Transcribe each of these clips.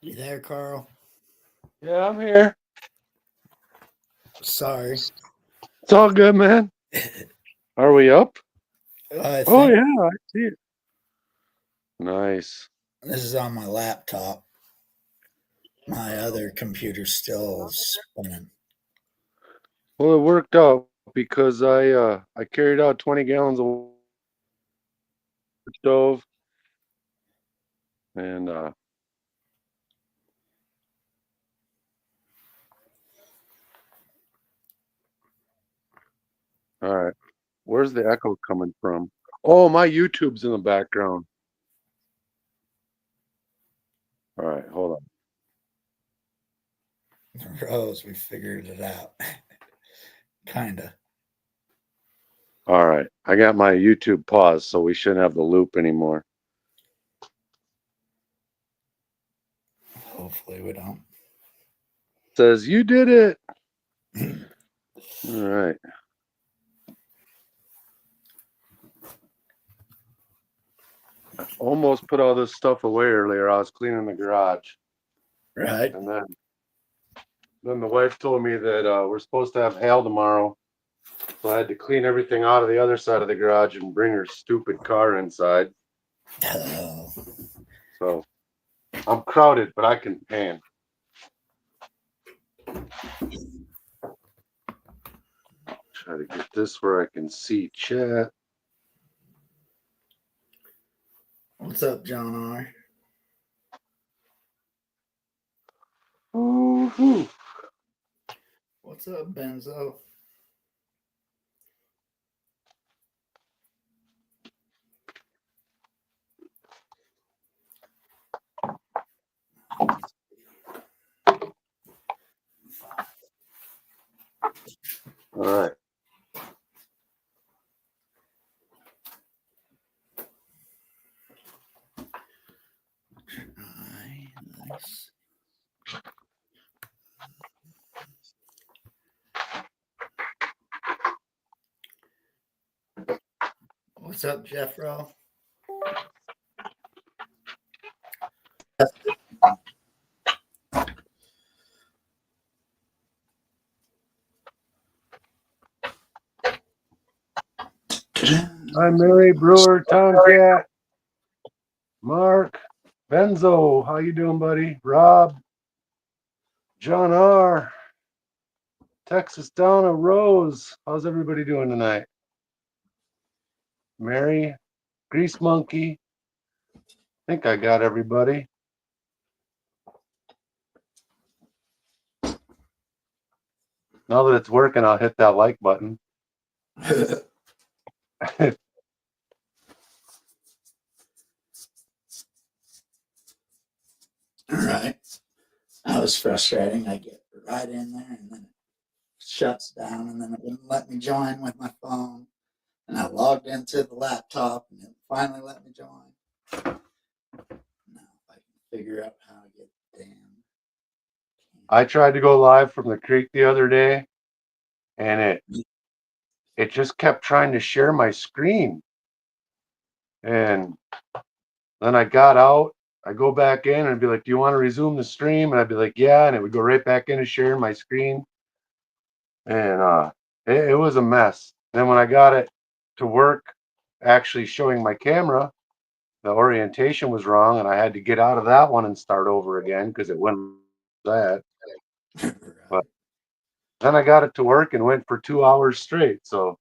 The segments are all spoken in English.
You there, Carl? Yeah, I'm here. Sorry. It's all good, man. Are we up? I Oh, think yeah, I see it. Nice. this is on my laptop. My other computer's still spinning. Well, it worked out because I carried out 20 gallons of stove and all right. Where's the echo coming from? Oh, my YouTube's in the background. All right, hold on. Rose, we figured it out. Kinda. All right. I got my YouTube paused, so we shouldn't have the loop anymore. Hopefully we don't. Says you did it. All right. Almost put all this stuff away earlier. I was cleaning the garage. Right. And then the wife told me that we're supposed to have hail tomorrow. So I had to clean everything out of the other side of the garage and bring her stupid car inside. Oh. So I'm crowded, but I can pan. Try to get this where I can see chat. What's up, John R? Woo-hoo. What's up, Benzo? All right. Nice. What's up, Jeffro? Hi, Mary Brewer, Tomcat, Mark, Benzo. How you doing, buddy? Rob, John R, Texas Donna, Rose. How's everybody doing tonight? Mary, Grease Monkey. I think I got everybody. Now that it's working, I'll hit that like button. All right. That was frustrating. I get right in there and then it shuts down and then it wouldn't let me join with my phone. And I logged into the laptop and it finally let me join. Now if I can figure out how to get the damn. I tried to go live from the creek the other day, and it just kept trying to share my screen. And then I got out. I go back in and I'd be like, "Do you want to resume the stream?" And I'd be like, "Yeah," and it would go right back into sharing my screen. And it was a mess. Then when I got it to work, actually showing my camera, the orientation was wrong, and I had to get out of that one and start over again because it wouldn't that. But then I got it to work and went for 2 hours straight. So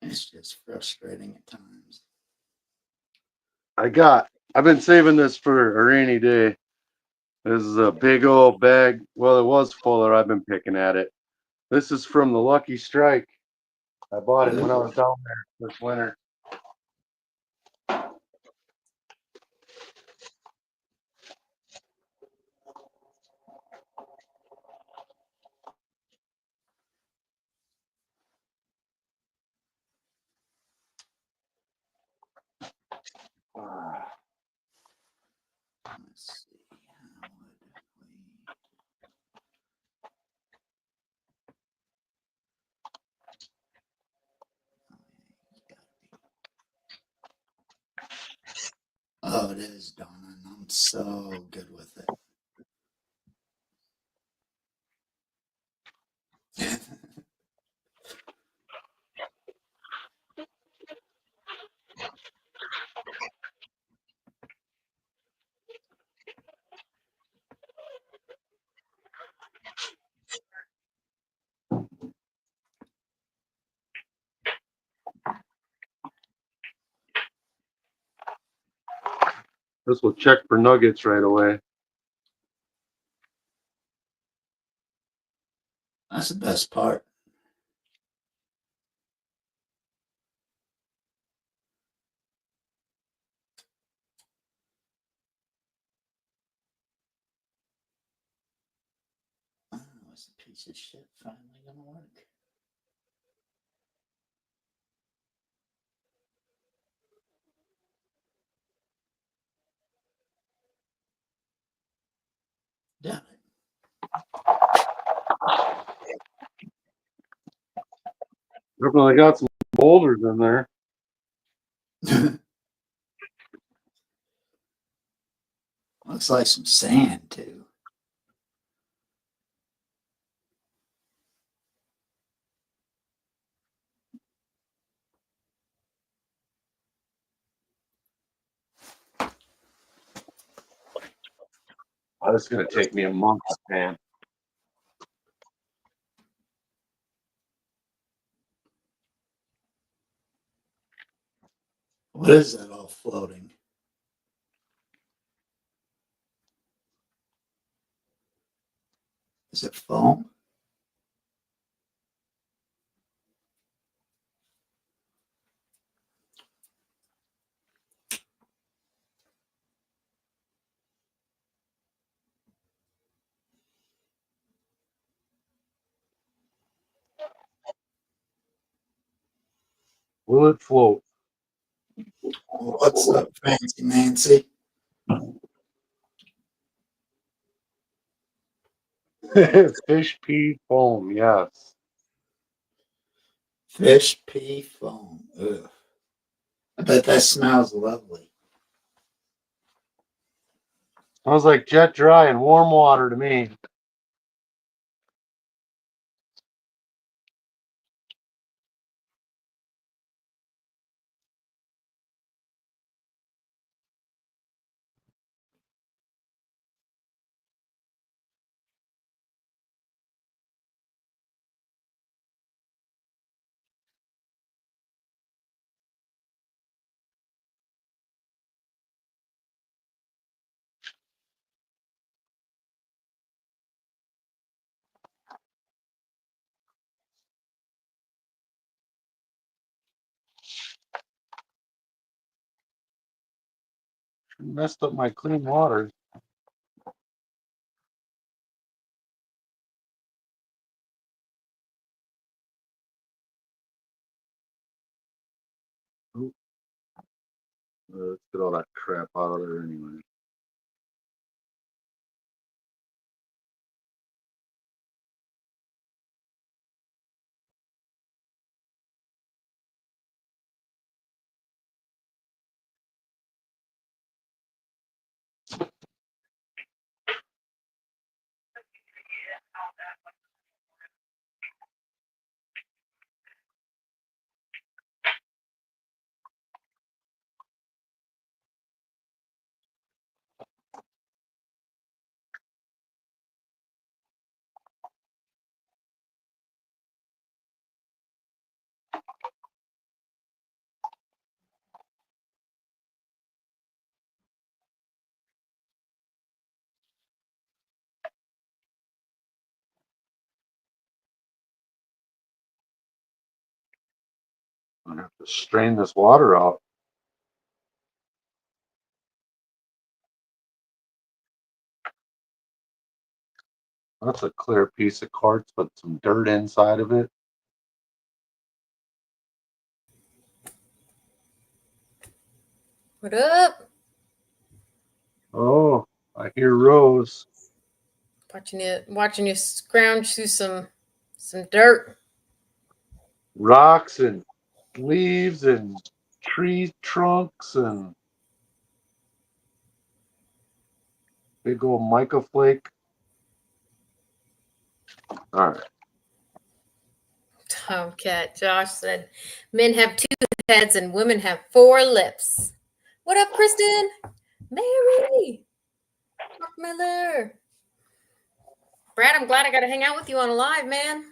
It's just frustrating at times. I've been saving this for a rainy day. This is a big old bag. Well, it was fuller. I've been picking at it. This is from the Lucky Strike. I bought it when I was down there this winter. Let's see. How would we. Oh, yeah, he's got to be Oh, it is, Donna. And I'm so good with it. This will check for nuggets right away. That's the best part. Oh, it's a piece of shit finally gonna work. Damn Definitely got some boulders in there. it. Looks like some sand too. Oh, this is gonna take me a month, man. What is that all floating? Is it foam? Will it float? What's up, Fancy Nancy? Fish pea foam, yes. Fish pea foam. Ugh. I bet that smells lovely. Smells like jet dry and warm water to me. Messed up my clean water. Oop. Let's get all that crap out of there anyway. I have to strain this water out. That's a clear piece of quartz with some dirt inside of it. What up? Oh, I hear Rose. Watching you scrounge through some dirt. Rocks and leaves and tree trunks and Big old mica flake. All right. Tomcat Josh said, men have 2 heads and women have 4 lips. What up, Kristen? Mary. Mark Miller. Brad, I'm glad I got to hang out with you on a live, man.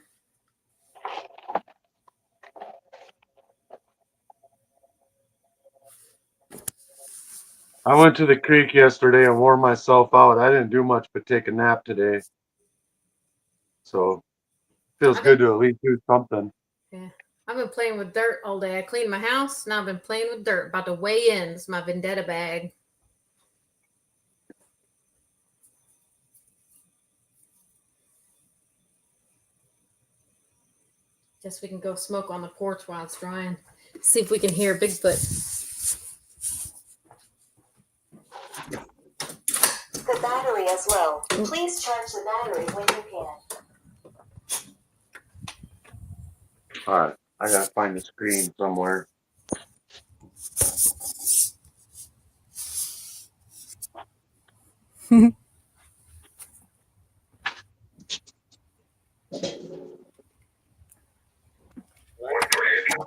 I went to the creek yesterday and wore myself out. I didn't do much but take a nap today. So feels good to at least do something. Yeah. I've been playing with dirt all day. I cleaned my house. Now I've been playing with dirt. About to weigh in. It's my vendetta bag. Guess we can go smoke on the porch while it's drying. See if we can hear Bigfoot. The battery is low. Please charge the battery when you can. All right. I got to find the screen somewhere.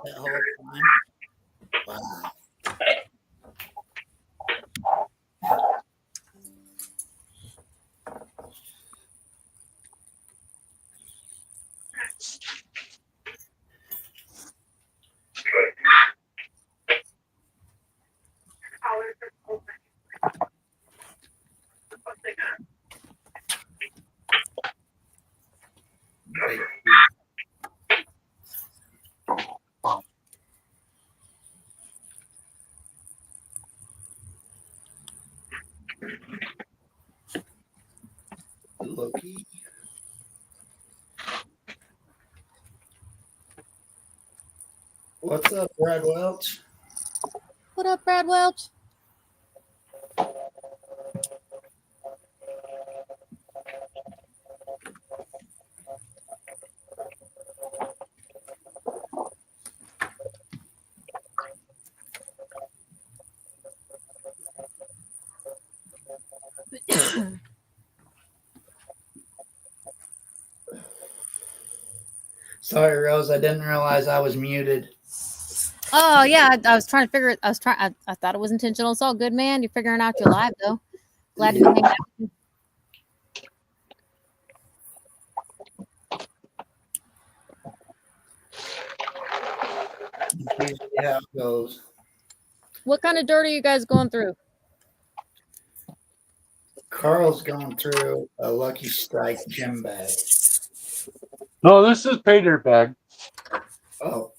That whole time. Wow. Looky. What's up, Brad Welch? What up, Brad Welch? Sorry, Rose. I didn't realize I was muted. Oh yeah, I was trying to figure it. I thought it was intentional. It's all good, man. You're figuring out your live though. Glad to be hanging out with you. That's usually how it goes. What kind of dirt are you guys going through? Carl's going through a Lucky Strike gym bag. No, this is pay dirt bag. Oh,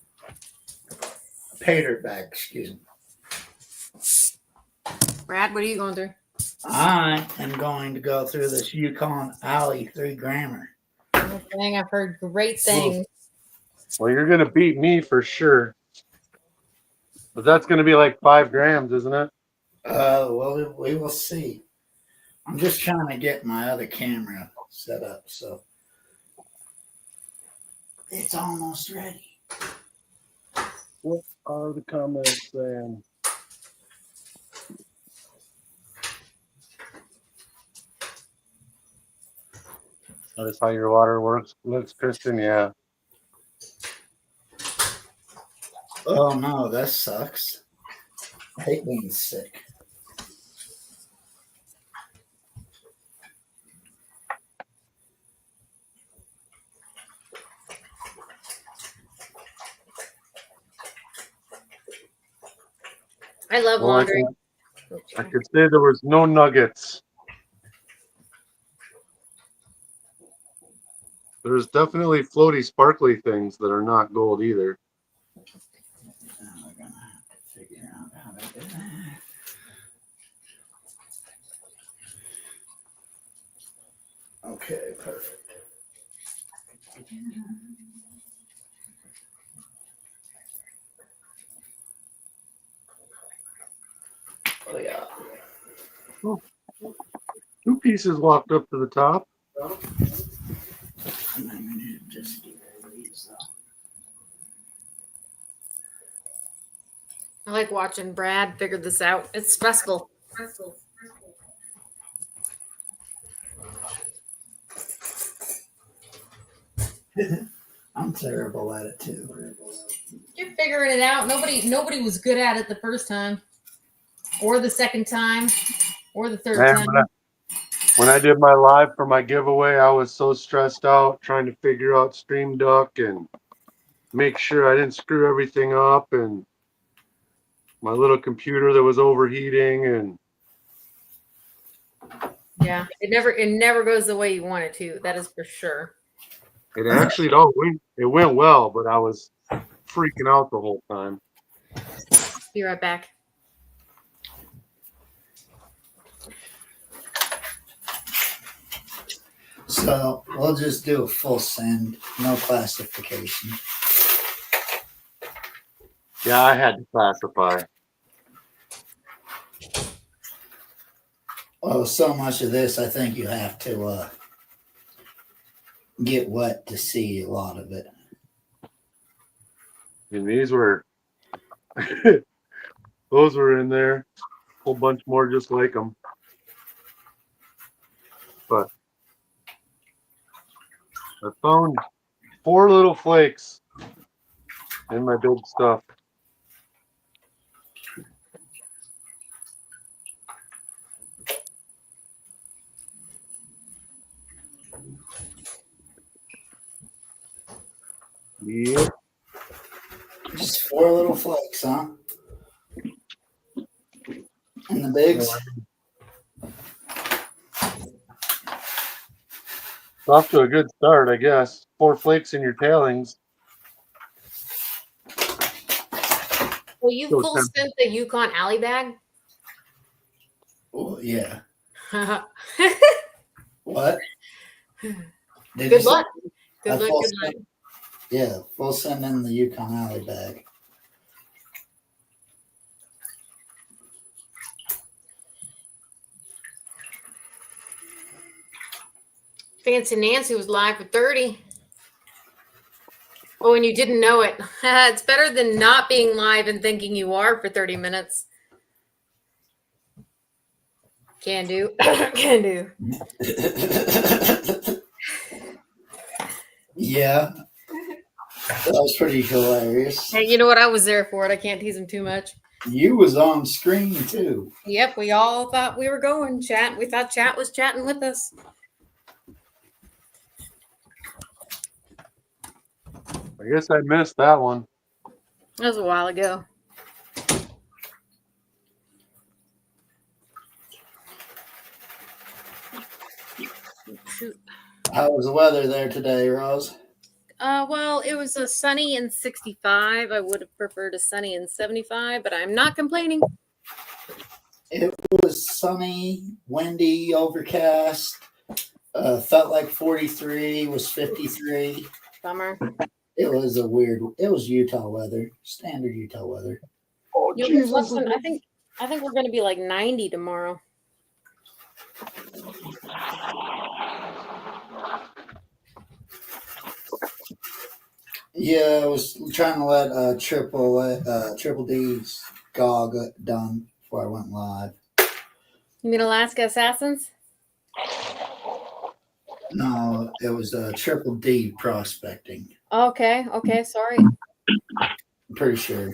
paydirt bag, excuse me. Brad, what are you going through? I am going to go through this Yukon Alley 3 grammer. Oh, dang, I've heard great things. Well, you're going to beat me for sure. But that's going to be like 5 grams, isn't it? Well, we will see. I'm just trying to get my other camera set up, so it's almost ready. What are the comments saying? Notice how your water looks, Kristen? Yeah. Oh no, that sucks. I hate being sick. I love Well, laundry. I could say there was no nuggets. There's definitely floaty, sparkly things that are not gold either. Now we're gonna have to figure out how to do that. Okay, perfect. Oh yeah. Oh, 2 pieces walked up to the top. And then we need to just get rid of these though. I like watching Brad figure this out. It's stressful. I'm terrible at it too. You're figuring it out. Nobody was good at it the first time, or the second time, or the third Man, time. when I did my live for my giveaway, I was so stressed out trying to figure out Stream Duck and make sure I didn't screw everything up, and my little computer that was overheating, and Yeah, it never goes the way you want it to. That is for sure. it went well, but I was freaking out the whole time. Be right back. So we'll just do a full send, no classification. Yeah, I had to classify. Well, so much of this, I think you have to get wet to see a lot of it. And these were, those were in there. A whole bunch more just like them. But I found 4 little flakes in my big stuff. Yep. Just 4 little flakes, huh? And the bigs? It's off to a good start, I guess. 4 flakes in your tailings. Well, you So full sent the Yukon alley bag? Oh, yeah. Good What? Did you say- luck. Good luck. full Good luck. send- Yeah, we'll send in the Yukon Alley bag. Fancy Nancy was live for 30. Oh, and you didn't know it. It's better than not being live and thinking you are for 30 minutes. Can do. Can do. Yeah. That was pretty hilarious. Hey, you know what? I was there for it. I can't tease him too much. You was on screen too. Yep, we all thought we were going chat. We thought chat was chatting with us. I guess I missed that one. That was a while ago. Shoot. How was the weather there today, Rose? Well, it was a sunny and 65. I would have preferred a sunny and 75, but I'm not complaining. It was sunny, windy, overcast. Felt like 43, was 53. Bummer. It was Utah weather, standard Utah weather. Oh, Listen, I think we're going to be like 90 tomorrow. Yeah, I was trying to let Triple D's GOG done before I went live. You mean Alaska Assassins? No, it was Triple D prospecting. Okay, sorry. I'm pretty sure.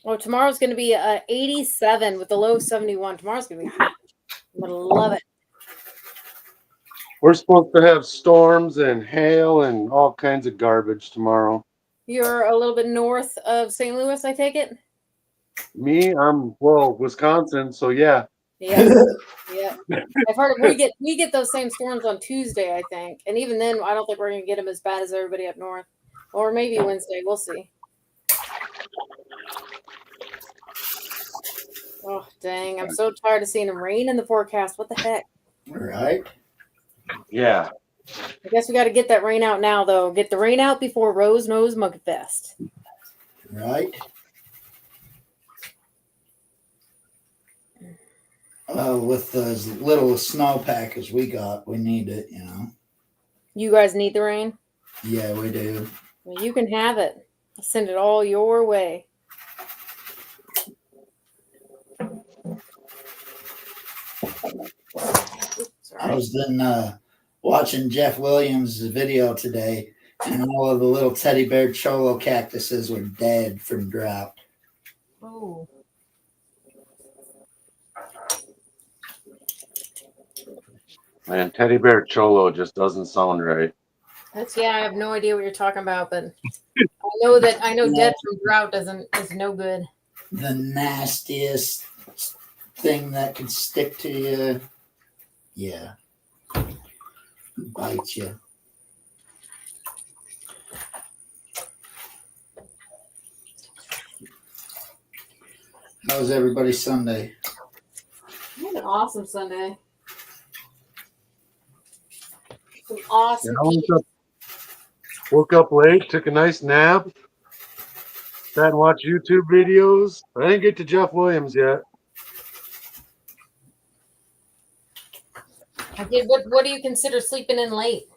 Oh, tomorrow's going to be 87 with the low 71. Tomorrow's going to be hot. I'm going to love it. We're supposed to have storms and hail and all kinds of garbage tomorrow. You're a little bit north of St. Louis, I take it? Me, I'm Wisconsin, so yeah. Yeah. Yeah. I've heard we get those same storms on Tuesday, I think. And even then, I don't think we're going to get them as bad as everybody up north. Or maybe Wednesday. We'll see. Oh, dang. I'm so tired of seeing them rain in the forecast. What the heck? Right? Yeah. I guess we got to get that rain out now, though. Get the rain out before Rose Nose Mugfest. Right? With as little snowpack as we got, we need it, you know. You guys need the rain? Yeah, we do. Well, you can have it. I'll send it all your way. I was in watching Jeff Williams' video today, and all of the little teddy bear cholo cactuses were dead from drought. Oh. Man, teddy bear cholo just doesn't sound right. I have no idea what you're talking about, but I know dead from drought is no good. The nastiest thing that could stick to you. Yeah. Bite you. How was everybody's Sunday? I had an awesome Sunday. Some awesome Yeah, woke up late, took a nice nap, sat and watched YouTube videos. I didn't get to Jeff Williams yet. I did. What do you consider sleeping in late?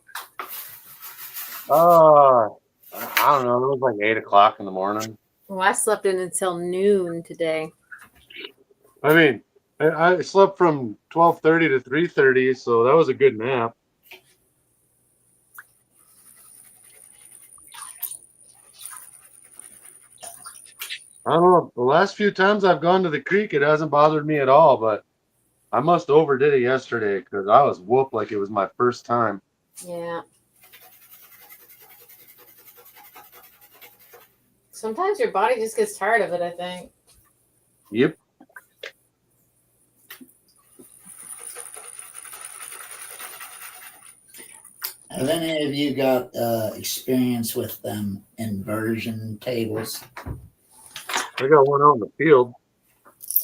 I don't know. It was like 8 o'clock in the morning. Well, I slept in until noon today. I mean, I slept from 12:30 to 3:30, so that was a good nap. I don't know. The last few times I've gone to the creek, it hasn't bothered me at all, but I must have overdid it yesterday because I was whooped like it was my first time. Yeah. Sometimes your body just gets tired of it, I think. Yep. Have any of you got experience with them inversion tables? I got one out in the field.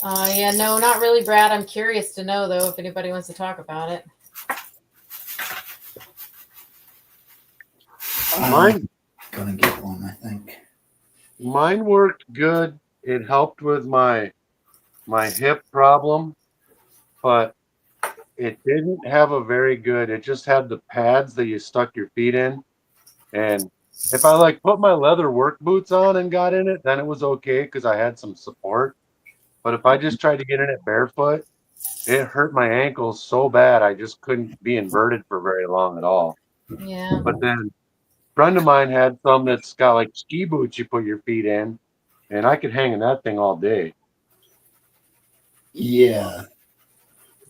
Yeah, no, not really, Brad. I'm curious to know, though, if anybody wants to talk about it. Mine gonna get one, I think. Mine worked good. It helped with my hip problem, but it didn't have a very good. It just had the pads that you stuck your feet in, and if I like put my leather work boots on and got in it, then it was okay because I had some support. But if I just tried to get in it barefoot, it hurt my ankles so bad I just couldn't be inverted for very long at all. Yeah. But then a friend of mine had some that's got like ski boots you put your feet in, and I could hang in that thing all day. Yeah.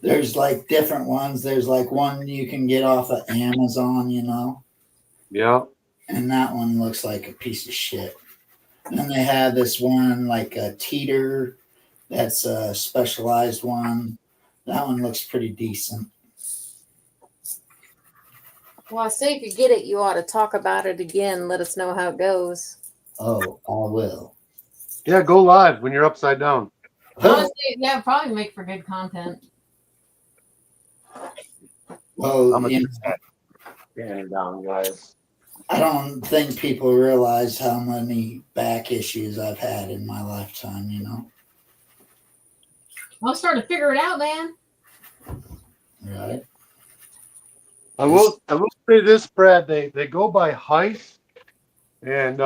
There's like different ones. There's like one you can get off of Amazon, you know? Yeah. And that one looks like a piece of shit. And then they have this one like a teeter that's a specialized one. That one looks pretty decent. Well, I say if you get it, you ought to talk about it again. Let us know how it goes. Oh, I will. Yeah, go live when you're upside down. Honestly, yeah, it'd probably make for good content. Well, I'm you gonna stand down, guys. I don't think people realize how many back issues I've had in my lifetime, you know? I'm starting to figure it out, man. Right? I will say this, Brad. They go by height, and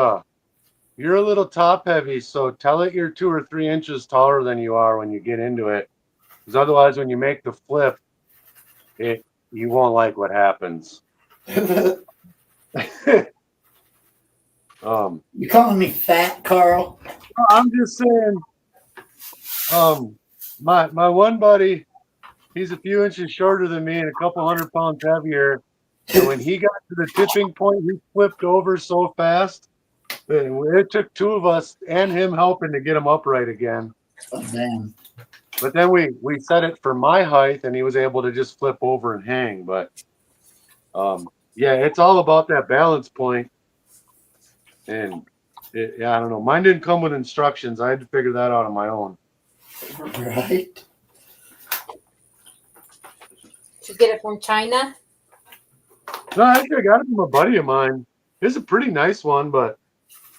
you're a little top heavy, so tell it you're 2 or 3 inches taller than you are when you get into it, because otherwise, when you make the flip, you won't like what happens. You calling me fat, Carl? I'm just saying. My one buddy, he's a few inches shorter than me and a couple 100 pounds heavier. And when he got to the tipping point, he flipped over so fast that it took 2 of us and him helping to get him upright again. Oh, damn. But then we set it for my height, and he was able to just flip over and hang. But yeah, it's all about that balance point. And yeah, I don't know. Mine didn't come with instructions. I had to figure that out on my own. Right? Did you get it from China? No, actually, I got it from a buddy of mine. It's a pretty nice one, but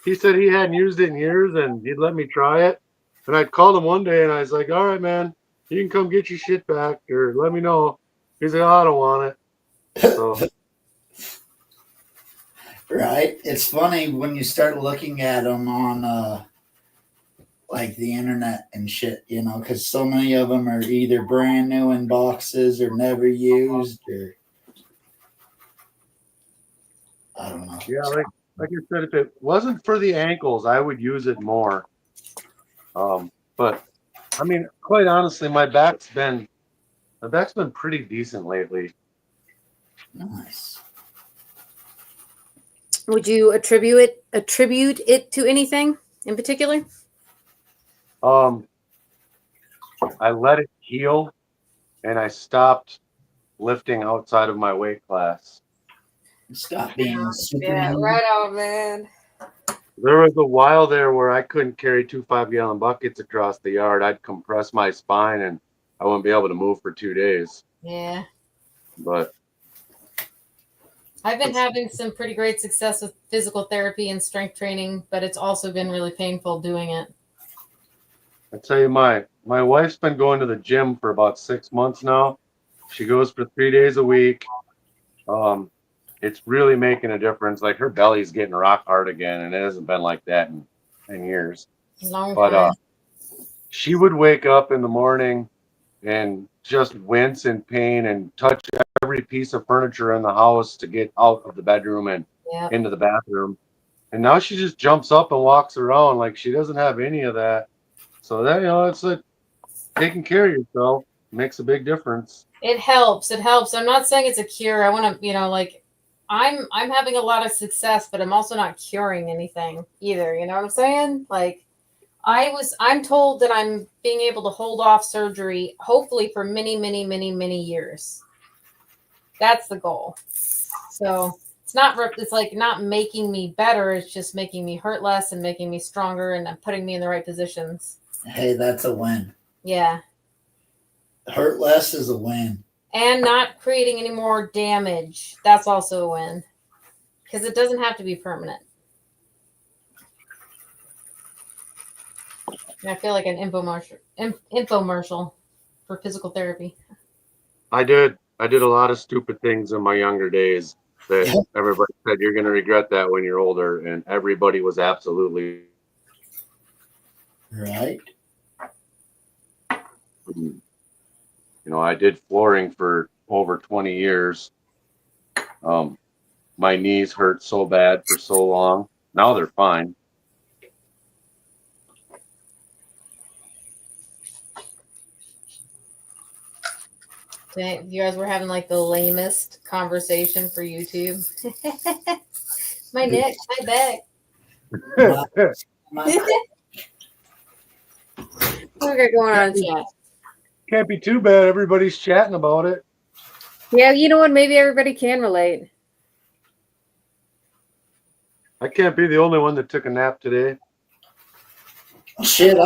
he said he hadn't used it in years, and he'd let me try it. And I called him one day, and I was like, "All right, man, you can come get your shit back, or let me know." He's like, "Oh, I don't want it." So Right? It's funny when you start looking at them on like the internet and shit, you know, because so many of them are either brand new in boxes or never used, or Yeah, like I said, if it wasn't for the ankles, I would use it more. But I mean, quite honestly, my back's been pretty decent lately. Nice. Would you attribute it to anything in particular? I let it heal, and I stopped lifting outside of my weight class. Stop being a Yeah, Superman. right on, man. There was a while there where I couldn't carry 2 5-gallon buckets across the yard. I'd compress my spine, and I wouldn't be able to move for 2 days. Yeah. But I've been having some pretty great success with physical therapy and strength training, but it's also been really painful doing it. I tell you, my wife's been going to the gym for about 6 months now. She goes for 3 days a week. It's really making a difference. Like, her belly's getting rock hard again, and it hasn't been like that in 10 years. Long But time. she would wake up in the morning and just wince in pain and touch every piece of furniture in the house to get out of the bedroom and Yeah. into the bathroom. And now she just jumps up and walks around like she doesn't have any of that. So that, it's like taking care of yourself makes a big difference. It helps. It helps. I'm not saying it's a cure. I want to, like, I'm having a lot of success, but I'm also not curing anything either. You know what I'm saying? Like, I'm told that I'm being able to hold off surgery, hopefully for many, many, many, many years. That's the goal. So it's like not making me better. It's just making me hurt less and making me stronger and putting me in the right positions. Hey, that's a win. Yeah. Hurt less is a win. And not creating any more damage. That's also a win. Because it doesn't have to be permanent. And I feel like an infomercial for physical therapy. I did a lot of stupid things in my younger days that everybody said you're going to regret that when you're older, and everybody was absolutely right. I did flooring for over 20 years. My knees hurt so bad for so long. Now they're fine. You guys were having like the lamest conversation for YouTube. My neck, my back. What we got going on in chat? Can't be too bad. Everybody's chatting about it. Yeah, you know what? Maybe everybody can relate. I can't be the only one that took a nap today. Shit,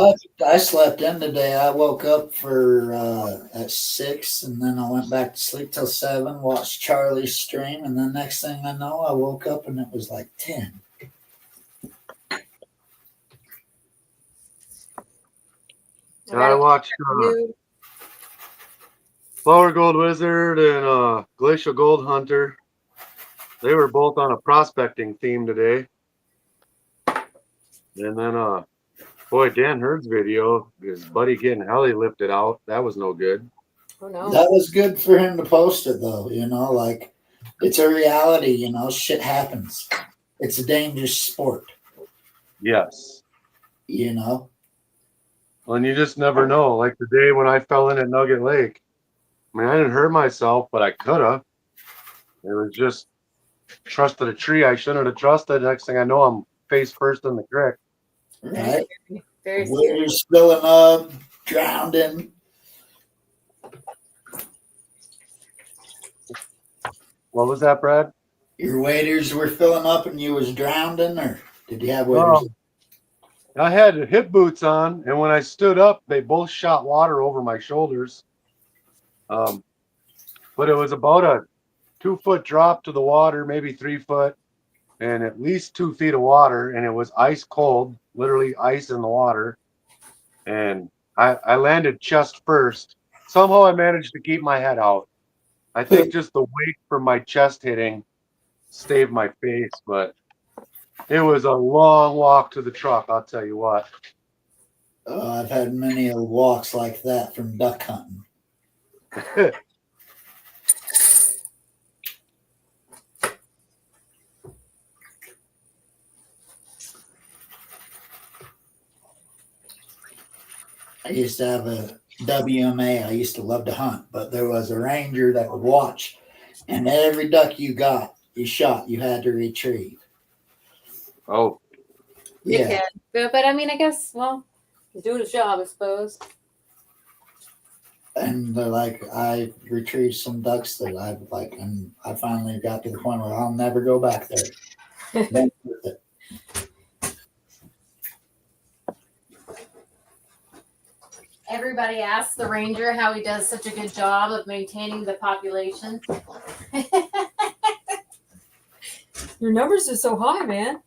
I slept in today. I woke up at 6, and then I went back to sleep till 7, watched Charlie's stream, and then next thing I know, I woke up and it was like 10. I watched Flower Gold Wizard and Glacial Gold Hunter. They were both on a prospecting theme today. And then boy, Dan Hurd's video, his buddy getting heli lifted out, that was no good. Oh, no. That was good for him to post it, though. Like, it's a reality. Shit happens. It's a dangerous sport. Yes. Well, and you just never know. Like the day when I fell in at Nugget Lake, I mean, I didn't hurt myself, but I could have. It was just trusted a tree I shouldn't have trusted. Next thing I know, I'm face first in the creek. Right? Very When scary. you're spilling up, drowning. What was that, Brad? Your waders were filling up and you was drowning, or did you have waders? I had hip boots on, and when I stood up, they both shot water over my shoulders. But it was about a 2-foot drop to the water, maybe 3 foot, and at least 2 feet of water, and it was ice cold, literally ice in the water. And I landed chest first. Somehow I managed to keep my head out. I think just the weight from my chest hitting staved my face, but it was a long walk to the truck, I'll tell you what. I've had many walks like that from duck hunting. I used to have a WMA. I used to love to hunt, but there was a ranger that would watch, and every duck you shot, you had to retrieve. Oh, Yeah, But I mean, I guess, well, he's doing his job, I suppose. and like I retrieved some ducks that I like, and I finally got to the point where I'll never go back there. Never with it. Everybody asks the ranger how he does such a good job of maintaining the population. Your numbers are so high, man.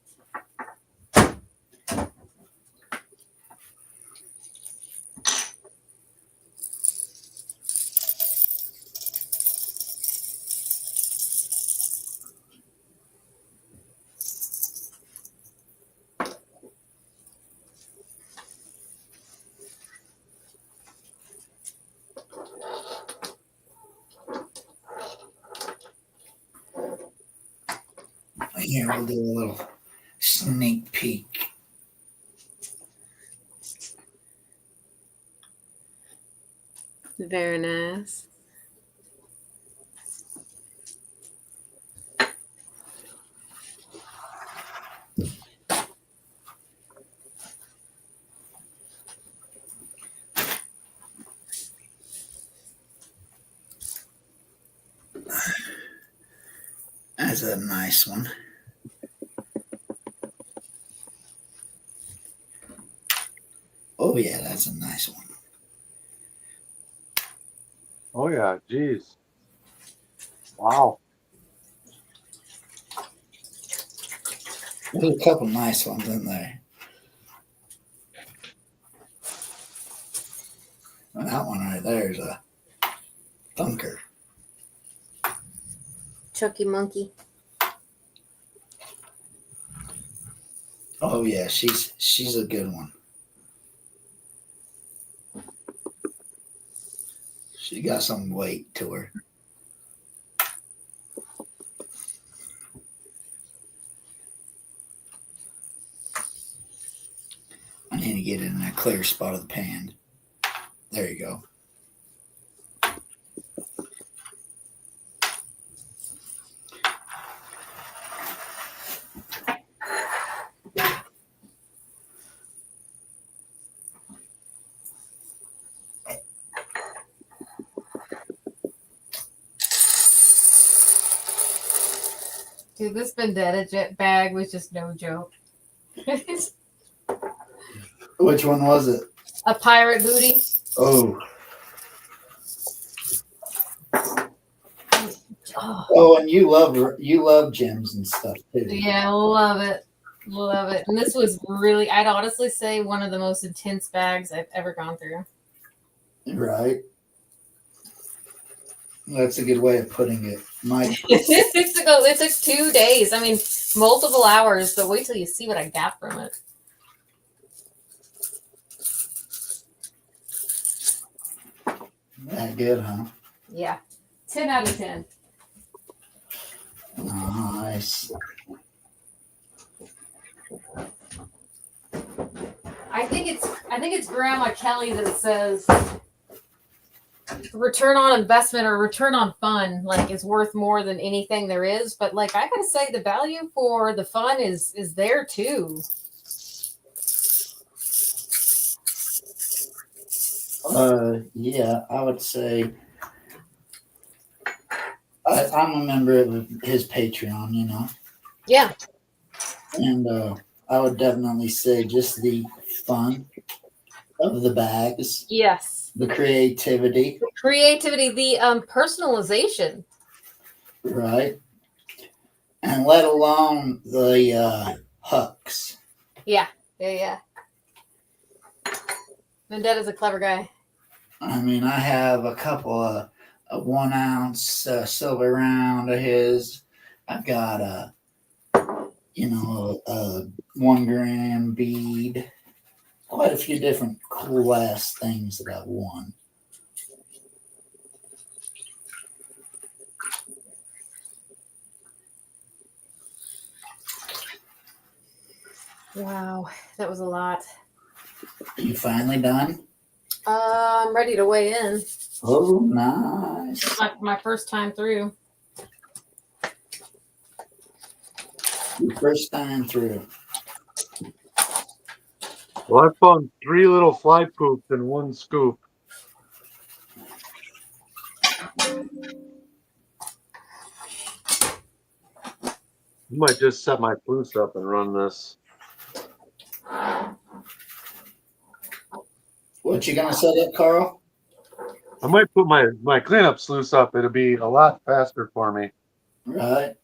Here, we'll do a little sneak peek. Very nice. That's a nice one. Oh yeah, that's a nice one. oh yeah, geez. Wow. There's a couple nice ones in there. Well, that one right there is a thunker. Chucky Monkey. Oh yeah, she's a good one. She got some weight to her. I need to get it in a clear spot of the pan. There you go. Dude, this vendetta jet bag was just no joke. Which one was it? A pirate booty. Oh. Oh, Oh, and you love gems and stuff too. yeah, love it. Love it. And this was really, I'd honestly say, one of the most intense bags I've ever gone through. Right. That's a good way of putting it. It took 2 days. I mean, multiple hours, but wait till you see what I got from it. That good, huh? Yeah. 10 out of 10. Nice. I think it's Grandma Kelly that says return on investment or return on fun like is worth more than anything there is. But like I gotta say, the value for the fun is there too. Yeah, I would say I'm a member of his Patreon, you know. Yeah. And I would definitely say just the fun of the bags, Yes. the creativity, The personalization. right? And let alone the hooks. Yeah. Vendetta's a clever guy. I mean, I have a couple of 1 ounce silver round of his. I've got a 1 gram bead. Quite a few different cool ass things that I've won. Wow, that was a lot. You finally done? I'm ready to weigh in. Oh, nice. My first time through. Your first time through. Well, I found 3 little fly poops in 1 scoop. I might just set my flutes up and run this. What you gonna set up, Carl? I might put my cleanup sluice up. It'll be a lot faster for me. Right.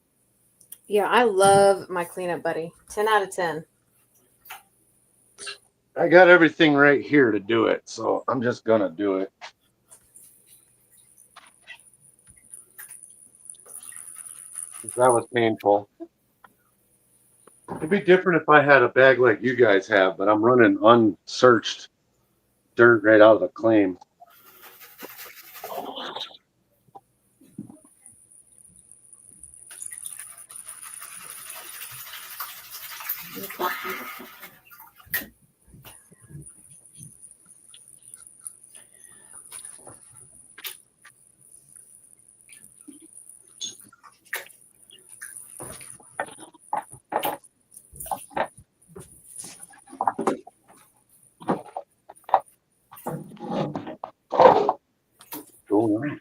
Yeah, I love my cleanup buddy. 10 out of 10. I got everything right here to do it, so I'm just gonna do it. That was painful. It'd be different if I had a bag like you guys have, but I'm running unsearched dirt right out of the claim. Go on.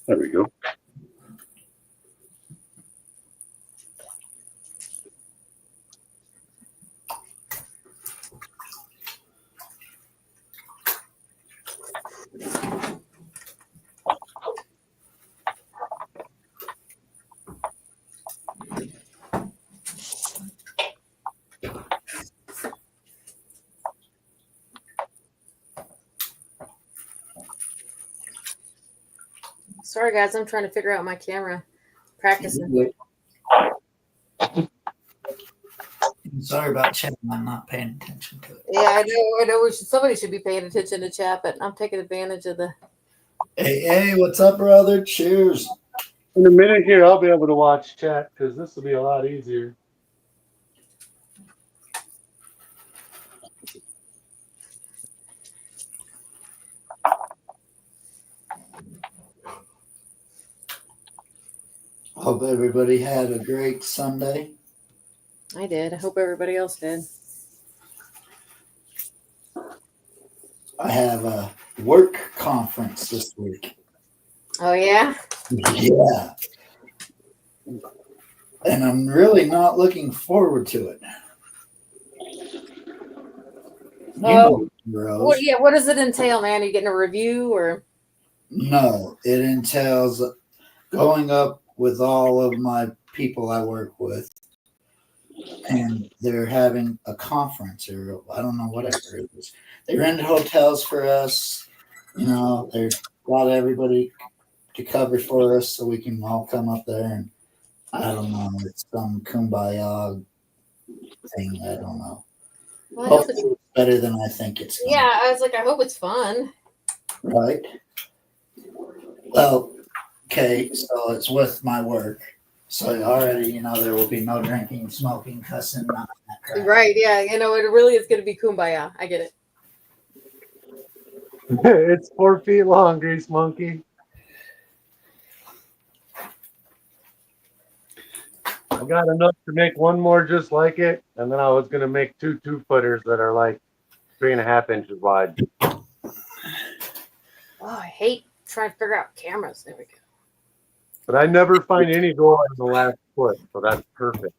There we go. Sorry, guys. I'm trying to figure out my camera. Practicing. I'm sorry about chatting. I'm not paying attention to it. Yeah, I know. Somebody should be paying attention to chat, but I'm taking advantage of the. Hey, what's up, brother? Cheers. In a minute here, I'll be able to watch chat because this will be a lot easier. Hope everybody had a great Sunday. I did. I hope everybody else did. I have a work conference this week. Oh yeah. Yeah. And I'm really not looking forward to it. Oh, Rose. well, yeah. What does it entail, man? Are you getting a review or? No, it entails going up with all of my people I work with, and they're having a conference, or I don't know, whatever it is. They rented hotels for us. You know, they got everybody to cover for us so we can all come up there, and I don't know, it's some kumbaya thing. I don't know. Well, I hope Hopefully it's better than I think it's going. yeah, I was like, I hope it's fun. Right. Well, okay, so it's with my work. So already, you know, there will be no drinking, smoking, cussing, none of that crap. Right? Yeah. You know, it really is going to be kumbaya. I get it. It's 4 feet long, Grease Monkey. I got enough to make one more just like it, and then I was going to make 2 2-footers that are like 3.5 inches wide. Oh, I hate trying to figure out cameras. There we go. But I never find any go on the last foot, so that's perfect.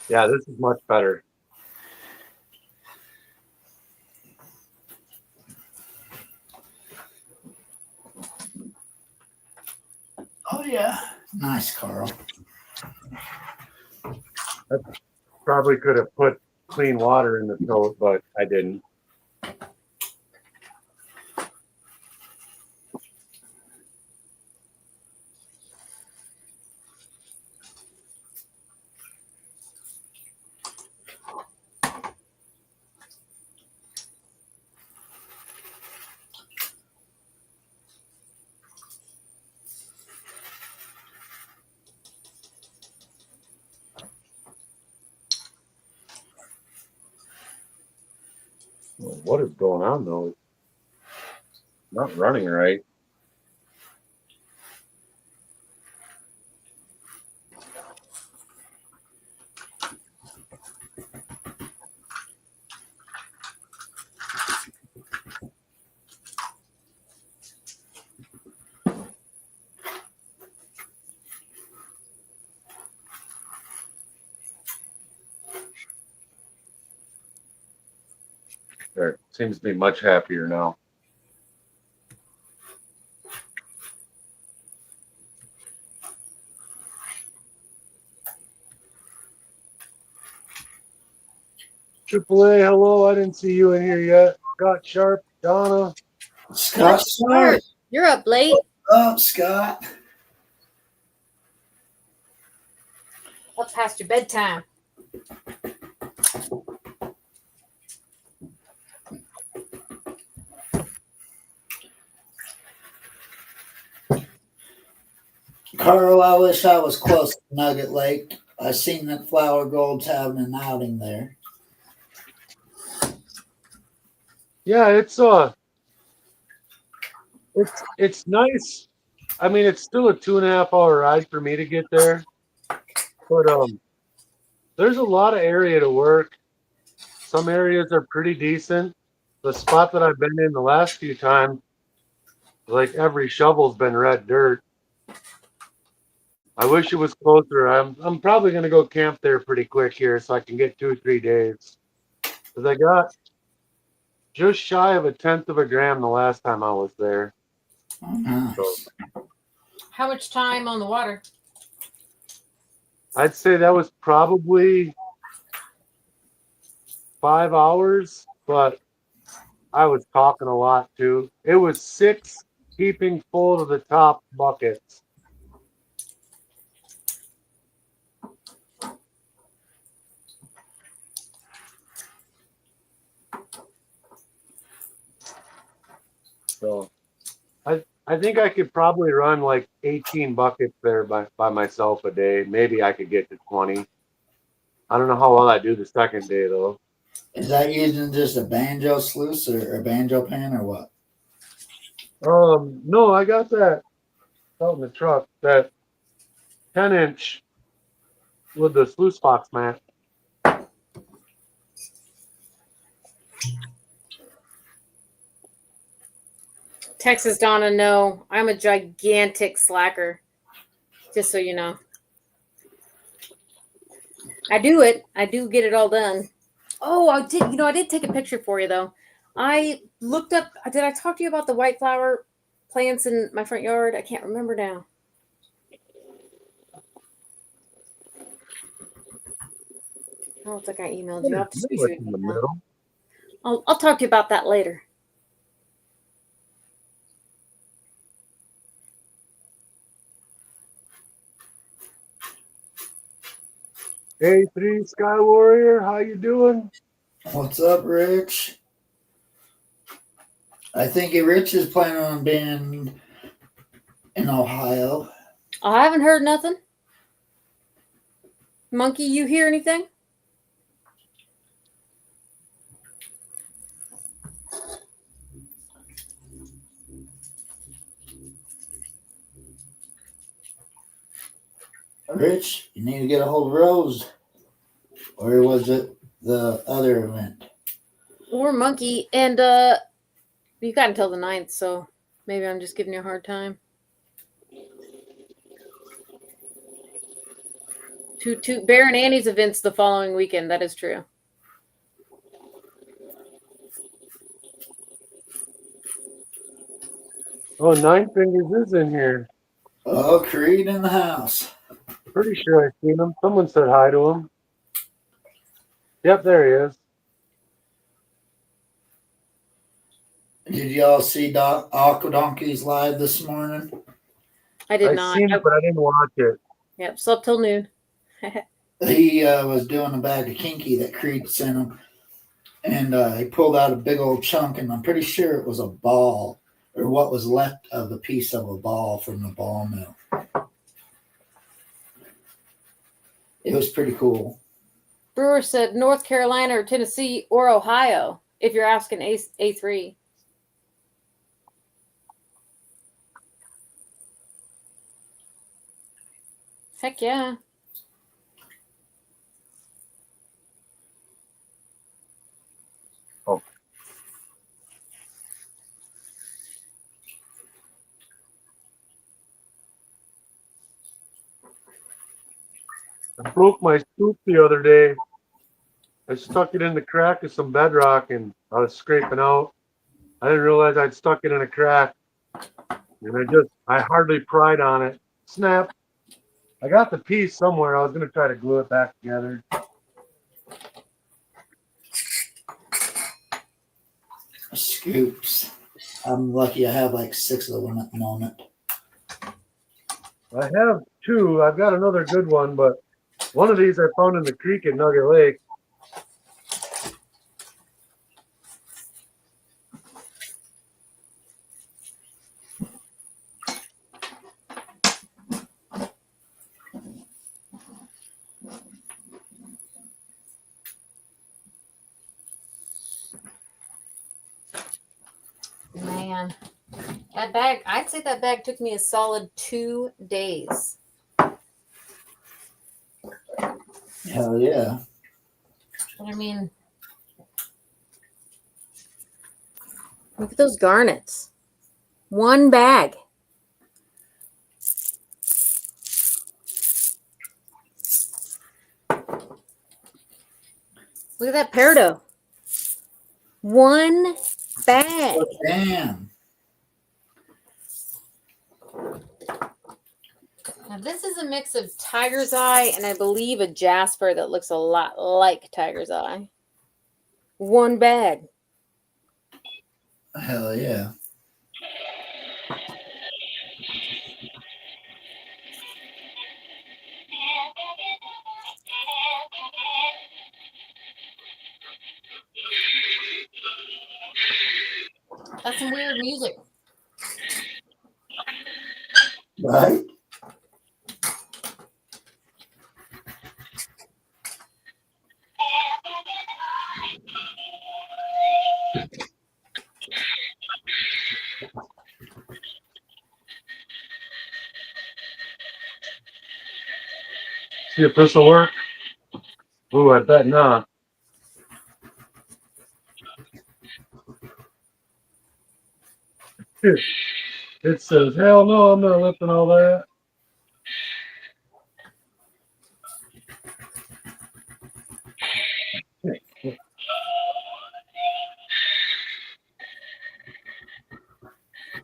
Yeah, this is much better. Oh, yeah. Nice, Carl. I probably could have put clean water in the tote, but I didn't. What is going on though? It's not running right. There, seems to be much happier now. AAA, hello. I didn't see you in here yet. Scott Sharp, Donna. Scott Sharp. You're up late. Up, Scott. Up past your bedtime. Carl, I wish I was close to Nugget Lake. I seen that Flower Gold's having an outing there. Yeah, it's nice. I mean, it's still a 2.5 hour ride for me to get there, but there's a lot of area to work. Some areas are pretty decent. The spot that I've been in the last few times, like every shovel's been red dirt. I wish it was closer. I'm probably gonna go camp there pretty quick here so I can get 2 or 3 days. Cause I got just shy of 1/10 of a gram the last time I was there. Oh, nice. How much time on the water? I'd say that was probably 5 hours, but I was talking a lot too. It was 6 keeping full to the top buckets. So I think I could probably run like 18 buckets there by myself a day. Maybe I could get to 20. I don't know how well I do the second day though. Is that using just a banjo sluice or a banjo pan or what? No, I got that out in the truck. That 10-inch with the sluice box mat. Texas Donna, no. I'm a gigantic slacker. Just so you know. I do it. I do get it all done. Oh, I did. I did take a picture for you though. I looked up. Did I talk to you about the white flower plants in my front yard? I can't remember now. I don't think I emailed you. I'll have to shoot you an In the email. middle. I'll talk to you about that later. Hey, 3 Sky Warrior, how you doing? What's up, Rich? I think Rich is planning on being in Ohio. I haven't heard nothing. Monkey, you hear anything? Rich, you need to get a hold of Rose. Or was it the other event? Or Monkey. And you got until the 9th, so maybe I'm just giving you a hard time. To Bear and Annie's events the following weekend. That is true. Oh, 9 Fingers is in here. Oh, Creed in the house. Pretty sure I've seen him. Someone said hi to him. Yep, there he is. Did y'all see Aqua Donkeys live this morning? I did I not. seen it, but I didn't watch it. Yep, slept till noon. He was doing a bag of kinky that Creed sent him, and he pulled out a big old chunk, and I'm pretty sure it was a ball, or what was left of a piece of a ball from the ball mill. It was pretty cool. Brewer said North Carolina or Tennessee or Ohio. If you're asking A3. Heck yeah. Oh. I broke my scoop the other day. I stuck it in the crack of some bedrock and I was scraping out. I didn't realize I'd stuck it in a crack. And I hardly pried on it. Snap. I got the piece somewhere. I was going to try to glue it back together. Scoops. I'm lucky I have like 6 of them at the moment. I have 2. I've got another good one, but one of these I found in the creek at Nugget Lake. Man, that bag, I'd say that bag took me a solid 2 days. Hell yeah. I mean, look at those garnets. 1 bag. Look at that peridot. 1 bag. Oh, damn. Now this is a mix of tiger's eye and I believe a jasper that looks a lot like tiger's eye. 1 bag. Hell yeah. That's some weird music. Right? See if this will work. Ooh, I bet not. It says, hell no, I'm not lifting all that.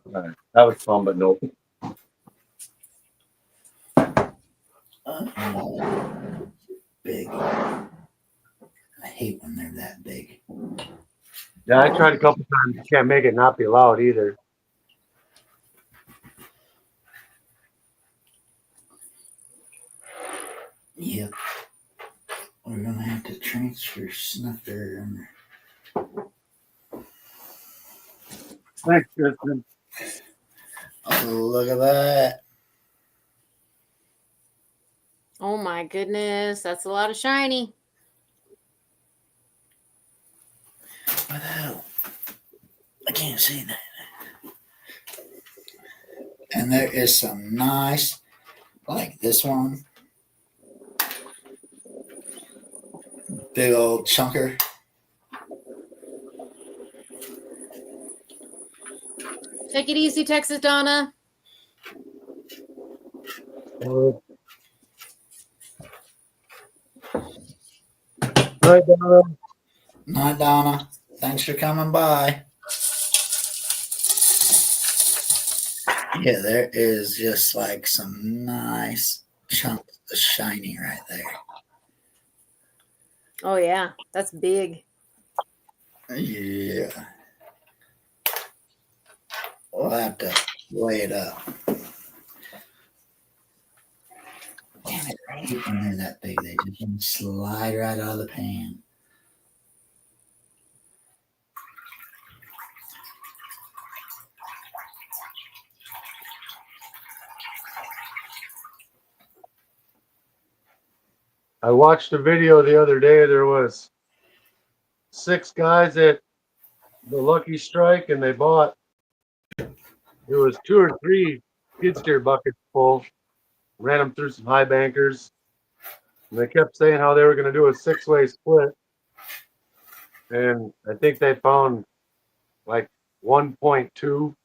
All right, that was fun, but nope. Big. I hate when they're that big. Yeah, I tried a couple times. You can't make it not be loud either. Yep. We're gonna have to transfer snuffer. Thanks, Kristen. Oh, look at that. Oh my goodness, that's a lot of shiny. What the hell? I can't see that. And there is some nice, like this one. Big old chunker. Take it easy, Texas Donna. Hi, Donna. Night, Donna. Thanks for coming by. Yeah, there is just like some nice chunks of shiny right there. Oh yeah, that's big. Yeah. We'll have to weigh it up. Damn it, I hate when they're that big. They just slide right out of the pan. I watched a video the other day. There was 6 guys at the Lucky Strike, and they bought, it was 2 or 3 skid steer buckets full. Ran them through some high bankers, and they kept saying how they were going to do a 6-way split. And I think they found like 1.2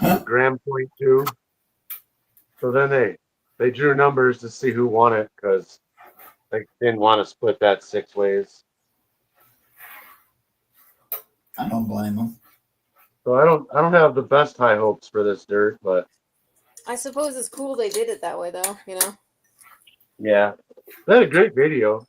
or gram 0.2. So then they drew numbers to see who won it because they didn't want to split that 6 ways. I don't blame them. So I don't have the best high hopes for this dirt, but I suppose it's cool they did it that way, though. yeah, they had a great video.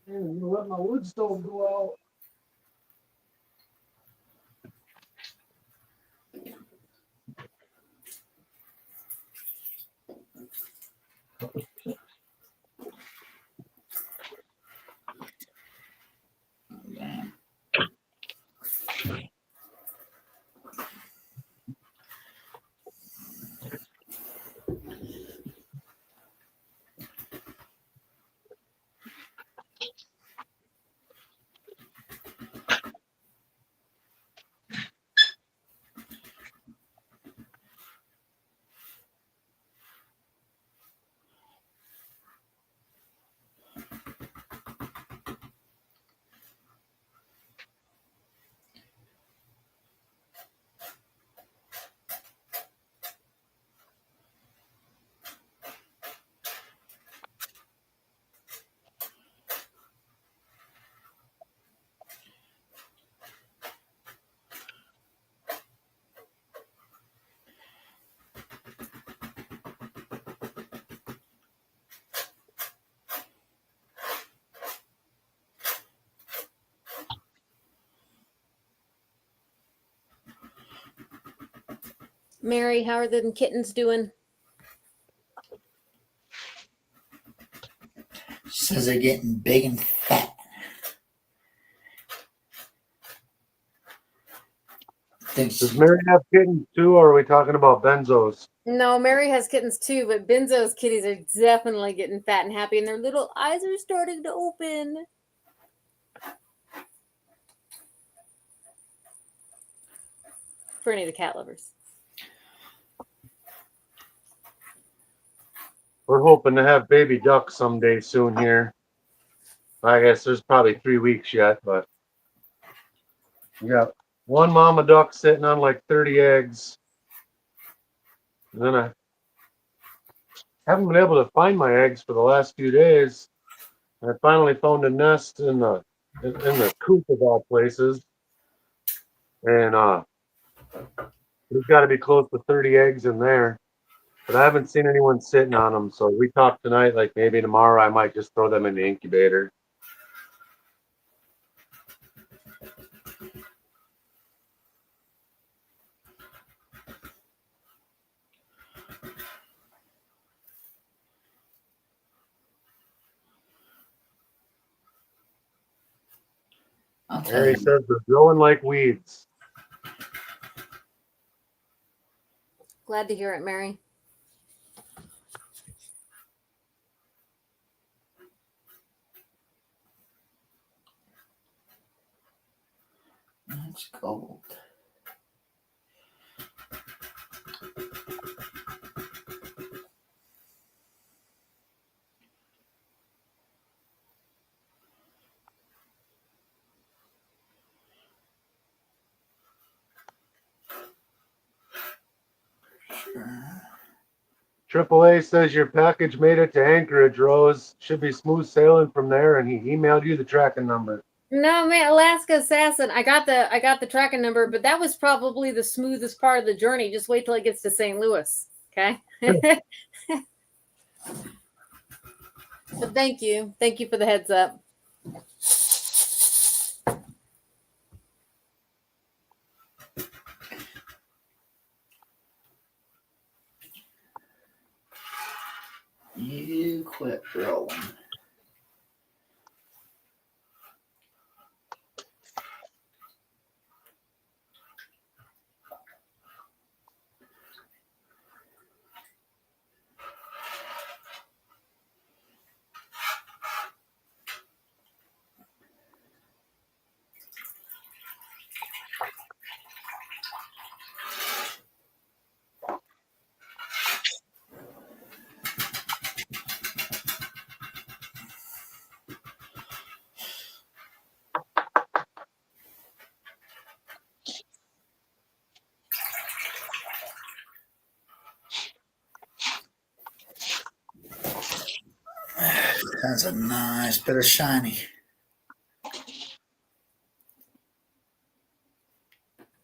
I'm gonna let my wood stove go out. Damn. Mary, how are the kittens doing? She says they're getting big and fat. Does Mary have kittens too, or are we talking about benzos? No, Mary has kittens too, but Benzo's kitties are definitely getting fat and happy, and their little eyes are starting to open. For any of the cat lovers. We're hoping to have baby ducks someday soon here. I guess there's probably 3 weeks yet, but we got one mama duck sitting on like 30 eggs. And then I haven't been able to find my eggs for the last few days. I finally found a nest in the coop of all places. And there's got to be close to 30 eggs in there. But I haven't seen anyone sitting on them. So we talked tonight, like maybe tomorrow I might just throw them in the incubator. I'll tell Mary you. says they're growing like weeds. Glad to hear it, Mary. It's cold. Sure. AAA says your package made it to Anchorage, Rose. Should be smooth sailing from there, and he emailed you the tracking number. No, man, Alaska Assassin. I got the tracking number, but that was probably the smoothest part of the journey. Just wait till it gets to St. Louis. Okay. But thank you. Thank you for the heads up. You quit rolling. That's a nice bit of shiny.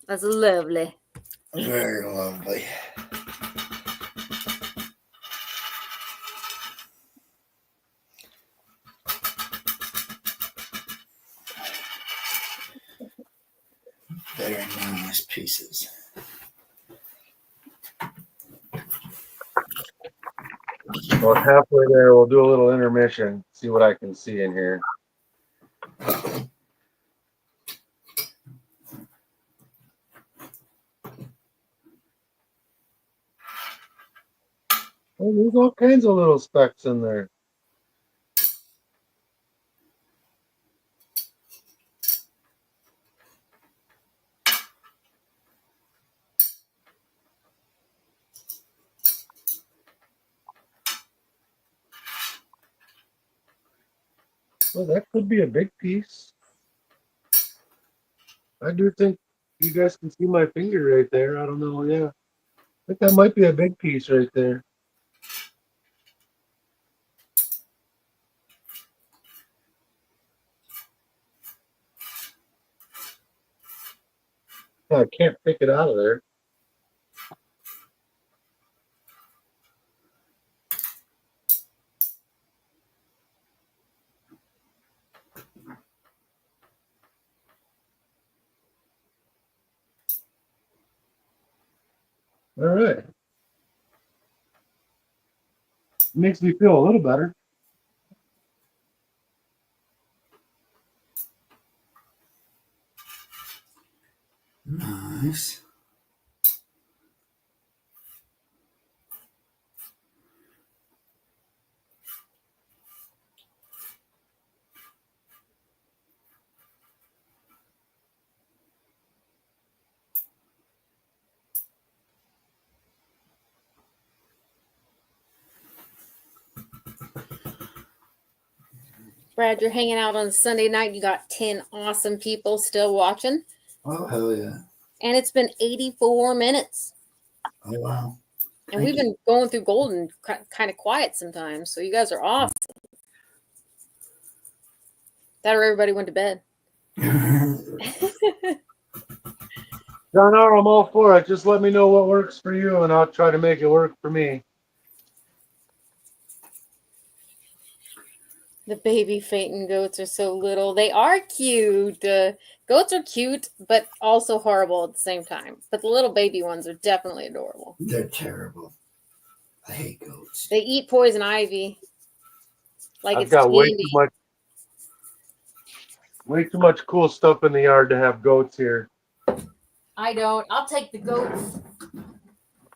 That's lovely. Very lovely. Very nice pieces. Well, halfway there, we'll do a little intermission, see what I can see in here. Oh, there's all kinds of little specks in there. Well, that could be a big piece. I do think you guys can see my finger right there. I don't know. Yeah. I think that might be a big piece right there. I can't pick it out of there. All right. Makes me feel a little better. Nice. Brad, you're hanging out on Sunday night. You got 10 awesome people still watching. Oh, hell yeah. And it's been 84 minutes. Oh, wow. And we've been going through Golden kind of quiet sometimes. So you guys are awesome. That or everybody went to bed. John R., I'm all for it. Just let me know what works for you, and I'll try to make it work for me. The baby Phaeton goats are so little. They are cute. Goats are cute, but also horrible at the same time. But the little baby ones are definitely adorable. They're terrible. I hate goats. They eat poison ivy. Like I've it's got candy. way too much cool stuff in the yard to have goats here. I don't. I'll take the goats.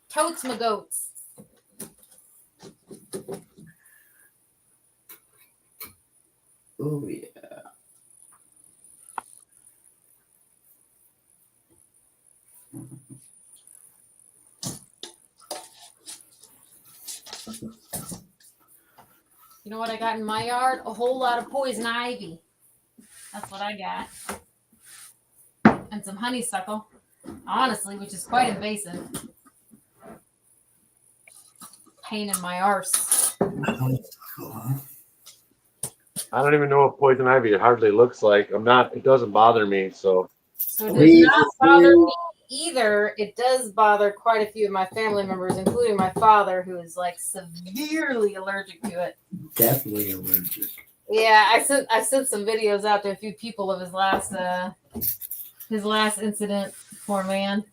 Totes my goats. Oh, yeah. You know what I got in my yard? A whole lot of poison ivy. That's what I got. And some honeysuckle, honestly, which is quite invasive. Pain in my arse. I don't even know what poison ivy hardly looks like. It doesn't bother me, so. So it does not bother me either. It does bother quite a few of my family members, including my father, who is like severely allergic to it. Definitely allergic. Yeah, I sent some videos out to a few people of his last incident. Poor man.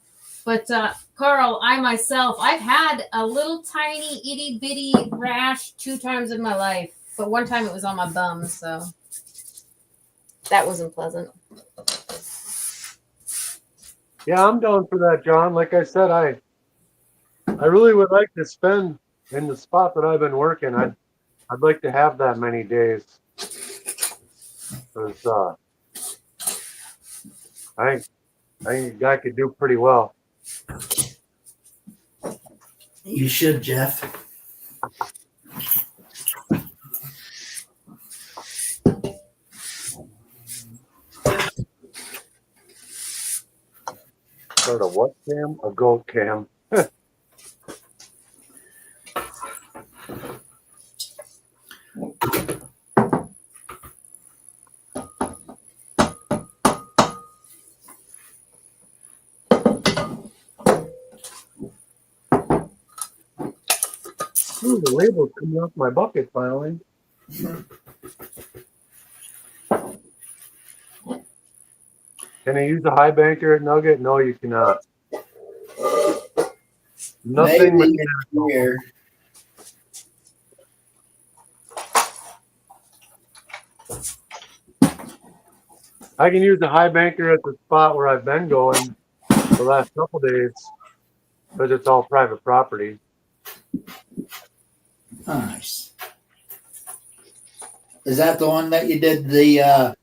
But Carl, I've had a little tiny itty bitty rash 2 times in my life, but one time it was on my bum, so that wasn't pleasant. Yeah, I'm down for that, John. Like I said, I really would like to spend in the spot that I've been working. I'd like to have that many days. Because I think I could do pretty well. You should, Jeff. Start a what cam? A goat cam. Ooh, the label's coming off my bucket finally. Can I use a high banker at Nugget? No, you cannot. Nothing Maybe mechanical. here. I can use the high banker at the spot where I've been going the last couple days, because it's all private property. Nice. Is that the one that you did the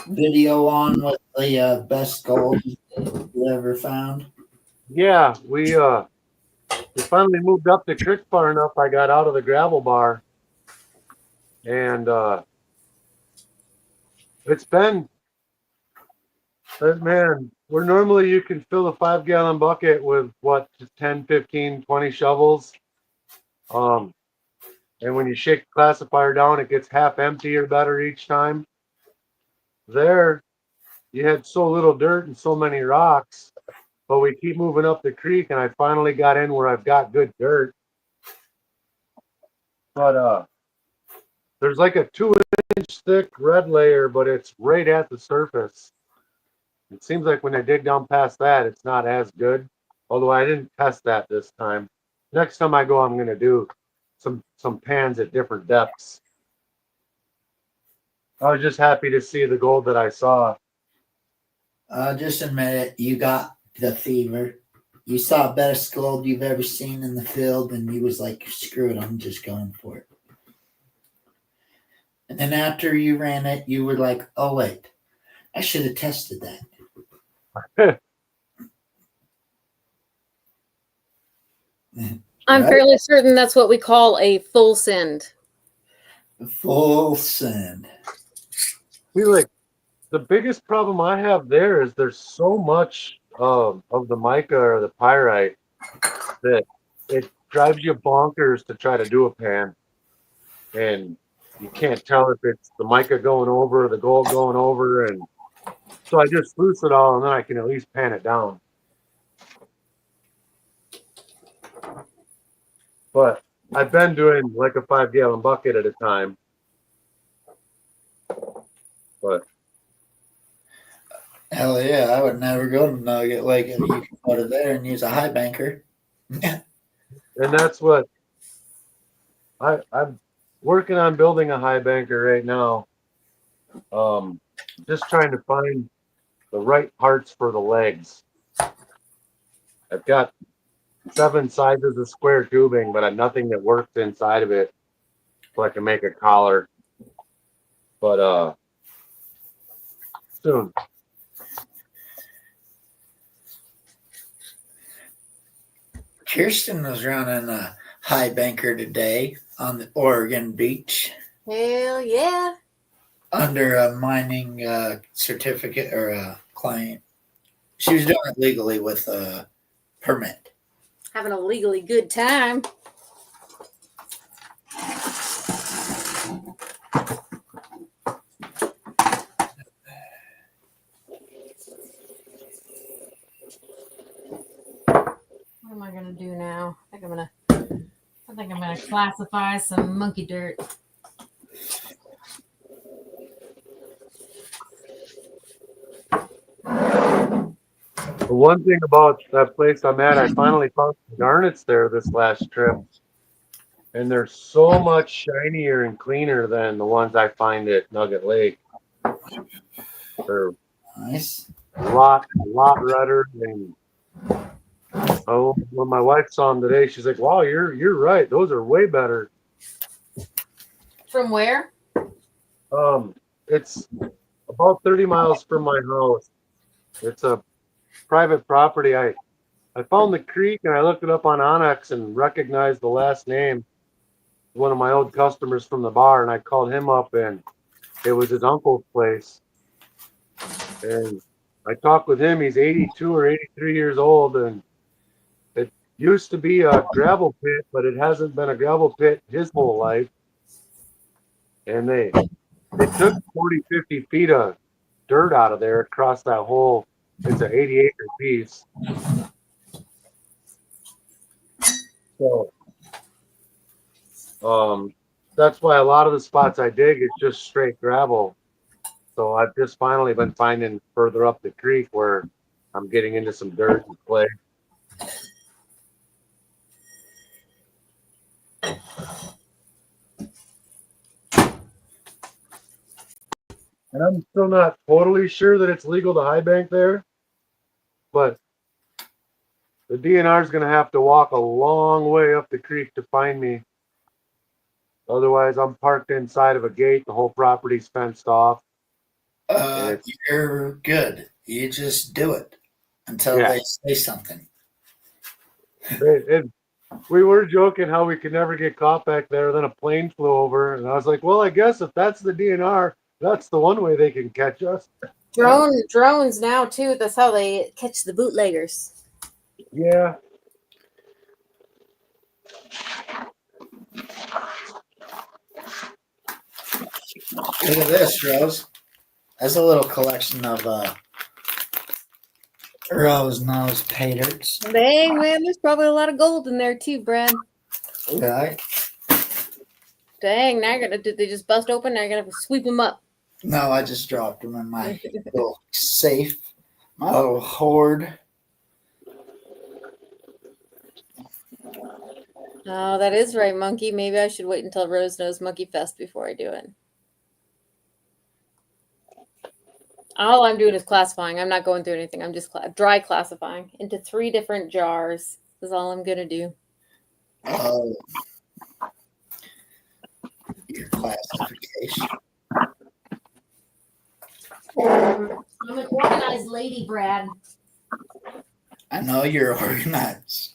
video on with the best gold you ever found? Yeah, we finally moved up the creek far enough. I got out of the gravel bar, and it's been, man, where normally you can fill a 5-gallon bucket with what, 10, 15, 20 shovels. And when you shake the classifier down, it gets half empty or better each time. There, you had so little dirt and so many rocks, but we keep moving up the creek, and I finally got in where I've got good dirt. But there's like a 2-inch thick red layer, but it's right at the surface. It seems like when I dig down past that, it's not as good. Although I didn't test that this time. Next time I go, I'm going to do some pans at different depths. I was just happy to see the gold that I saw. Just admit it, you got the fever. You saw best gold you've ever seen in the field, and you was like, screw it, I'm just going for it. And then after you ran it, you were like, oh wait, I should have tested that. I'm Right? fairly certain that's what we call a full send. Full send. See, like, the biggest problem I have there is there's so much of the mica or the pyrite that it drives you bonkers to try to do a pan. And you can't tell if it's the mica going over or the gold going over. And so I just loose it all, and then I can at least pan it down. But I've been doing like a 5-gallon bucket at a time. But Hell yeah, I would never go to Nugget Lake if you could go to there and use a high banker. and that's what I'm working on, building a high banker right now. Just trying to find the right parts for the legs. I've got 7 sizes of square tubing, but I've nothing that works inside of it so I can make a collar. But soon. Kirsten was running a high banker today on the Oregon beach Hell yeah. under a mining certificate or a client. She was doing it legally with a permit. Having a legally good time. What am I gonna do now? I think I'm gonna classify some monkey dirt. The one thing about that place I'm at, I finally found some garnets there this last trip. And they're so much shinier and cleaner than the ones I find at Nugget Lake. They're Nice. a lot redder. And when my wife saw them today, she's like, "Wow, you're right. Those are way better." From where? It's about 30 miles from my house. It's a private property. I found the creek and I looked it up on Onyx and recognized the last name. One of my old customers from the bar, and I called him up, and it was his uncle's place. And I talked with him. He's 82 or 83 years old, and it used to be a gravel pit, but it hasn't been a gravel pit his whole life. And they took 40, 50 feet of dirt out of there across that whole, it's an 80-acre piece. So That's why a lot of the spots I dig is just straight gravel. So I've just finally been finding further up the creek where I'm getting into some dirt and clay. And I'm still not totally sure that it's legal to high bank there, but the DNR is going to have to walk a long way up the creek to find me. Otherwise, I'm parked inside of a gate. The whole property's fenced off. And it's, You're good. You just do it until yeah, they say something. we were joking how we could never get caught back there. Then a plane flew over, and I was like, well, I guess if that's the DNR, that's the one way they can catch us. Drones now too. That's how they catch the bootleggers. Yeah. Look at this, Rose. That's a little collection of Rose nose paydirts. Dang, man, there's probably a lot of gold in there too, Brad. Right? Dang, now did they just bust open? Now you're gonna have to sweep them up. No, I just dropped them in my little safe, my little hoard. Oh, that is right, Monkey. Maybe I should wait until Rose knows Monkey Fest before I do it. All I'm doing is classifying. I'm not going through anything. I'm just dry classifying into 3 different jars. Is all I'm gonna do. Oh, your classification. I'm an organized lady, Brad. I know you're organized.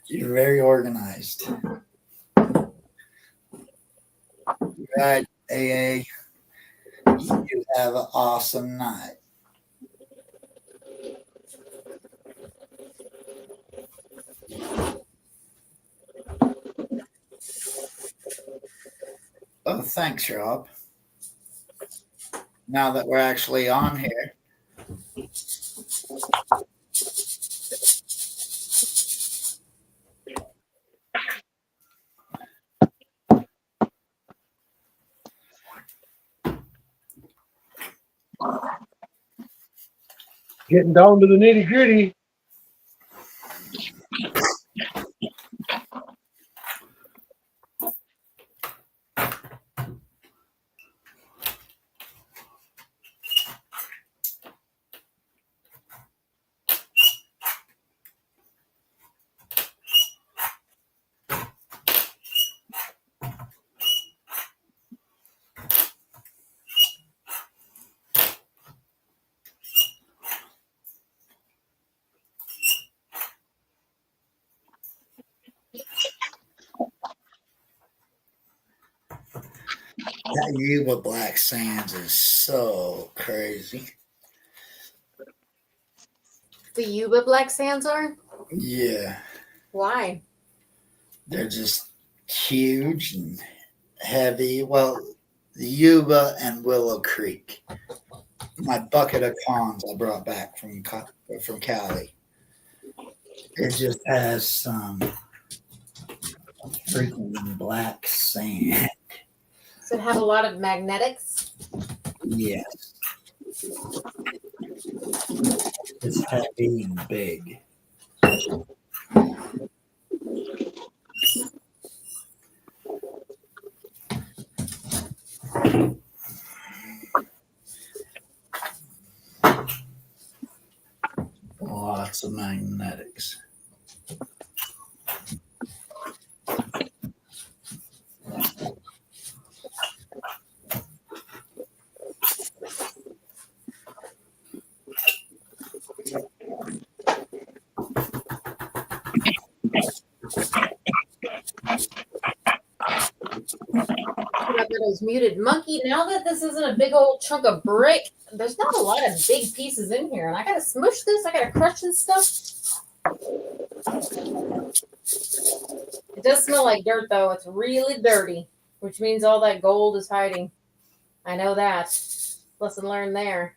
You're very organized. Right, AA. You have an awesome night. Oh, thanks, Rob. Now that we're actually on here, Getting down to the nitty gritty. that Yuba Black Sands is so crazy. The Yuba Black Sands are? Yeah, Why? they're just huge and heavy. Well, the Yuba and Willow Creek. My bucket of cons I brought back from Cali. It just has some freaking black sand. Does it have a lot of magnetics? Yes. It's heavy and big. Lots of magnetics. I was muted. Monkey, now that this isn't a big old chunk of brick, there's not a lot of big pieces in here. And I gotta smush this, I gotta crush this stuff. It does smell like dirt though. It's really dirty, which means all that gold is hiding. I know that. Lesson learned there.